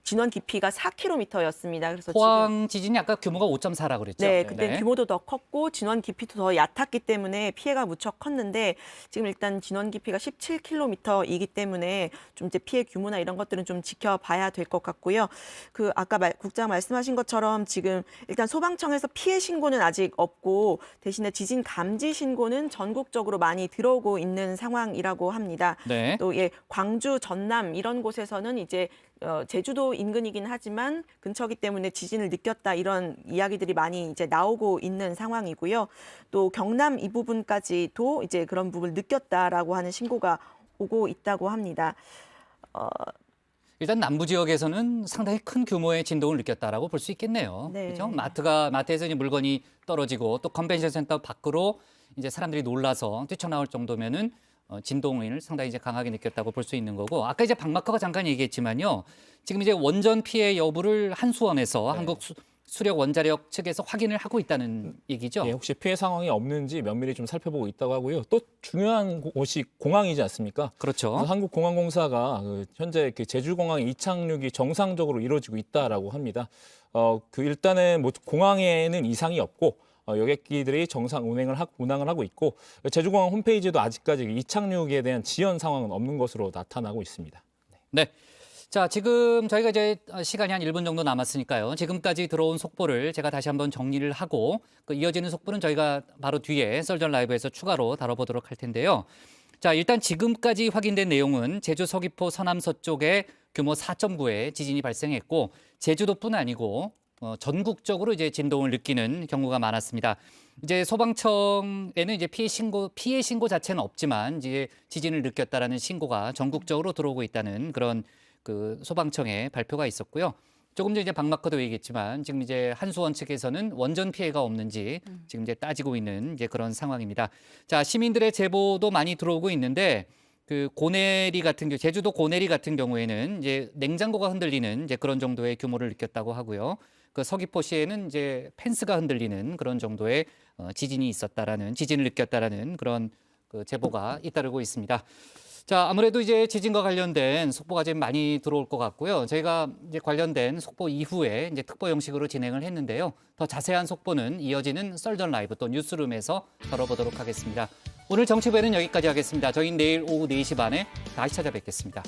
진원 깊이가 4km였습니다. 그래서 포항 지진이 아까 규모가 5.4라고 그랬죠? 네, 그때 규모도 더 컸고 진원 깊이도 더 얕았기 때문에 피해가 무척 컸는데 지금 일단 진원 깊이가 17km이기 때문에 좀 이제 피해 규모나 이런 것들은 좀 지켜봐야 될 것 같고요. 그 아까 국장 말씀하신 것처럼 지금 일단 소방청에서 피해 신고는 아직 없고 대신에 지진 감지 신고는 전국적으로 많이 들어오고 있는 상황이라고 합니다. 네. 또 광주, 전남 이런 곳에서는 이제 제주도 인근이긴 하지만 근처기 때문에 지진을 느꼈다 이런 이야기들이 많이 이제 나오고 있는 상황이고요. 또 경남 이 부분까지도 이제 그런 부분을 느꼈다라고 하는 신고가 오고 있다고 합니다. 일단 남부 지역에서는 상당히 큰 규모의 진동을 느꼈다라고 볼 수 있겠네요. 네. 그렇죠? 마트에서 이제 물건이 떨어지고 또 컨벤션 센터 밖으로 이제 사람들이 놀라서 뛰쳐나올 정도면은 진동을 상당히 이제 강하게 느꼈다고 볼 수 있는 거고, 아까 이제 박마커가 잠깐 얘기했지만요. 지금 이제 원전 피해 여부를 한수원에서 한국 수력 원자력 측에서 확인을 하고 있다는 얘기죠. 예, 혹시 피해 상황이 없는지 면밀히 좀 살펴보고 있다고 하고요. 또 중요한 곳이 공항이지 않습니까? 그렇죠. 그래서 한국공항공사가 현재 제주공항 이착륙이 정상적으로 이루어지고 있다라고 합니다. 일단은 뭐 공항에는 이상이 없고 여객기들이 정상 운항을 하고 있고, 제주공항 홈페이지에도 아직까지 이착륙에 대한 지연 상황은 없는 것으로 나타나고 있습니다. 네. 자, 지금 저희가 이제 시간이 한 1분 정도 남았으니까요. 지금까지 들어온 속보를 제가 다시 한번 정리를 하고 이어지는 속보는 저희가 바로 뒤에 썰전 라이브에서 추가로 다뤄보도록 할 텐데요. 자, 일단 지금까지 확인된 내용은 제주 서귀포 서남서쪽에 규모 4.9의 지진이 발생했고, 제주도뿐 아니고 전국적으로 이제 진동을 느끼는 경우가 많았습니다. 이제 소방청에는 이제 피해 신고 자체는 없지만 이제 지진을 느꼈다라는 신고가 전국적으로 들어오고 있다는 그런 소방청의 발표가 있었고요. 조금 전에 이제 박마커도 얘기했지만 지금 이제 한수원 측에서는 원전 피해가 없는지 지금 이제 따지고 있는 이제 그런 상황입니다. 자, 시민들의 제보도 많이 들어오고 있는데 제주도 고내리 같은 경우에는 이제 냉장고가 흔들리는 이제 그런 정도의 규모를 느꼈다고 하고요. 서귀포시에는 이제 펜스가 흔들리는 그런 정도의 지진을 느꼈다라는 그런 제보가 잇따르고 있습니다. 자, 아무래도 이제 지진과 관련된 속보가 좀 많이 들어올 것 같고요. 저희가 이제 관련된 속보 이후에 이제 특보 형식으로 진행을 했는데요. 더 자세한 속보는 이어지는 썰전 라이브 또 뉴스룸에서 다뤄보도록 하겠습니다. 오늘 정치부에는 여기까지 하겠습니다. 저희는 내일 오후 4시 반에 다시 찾아뵙겠습니다.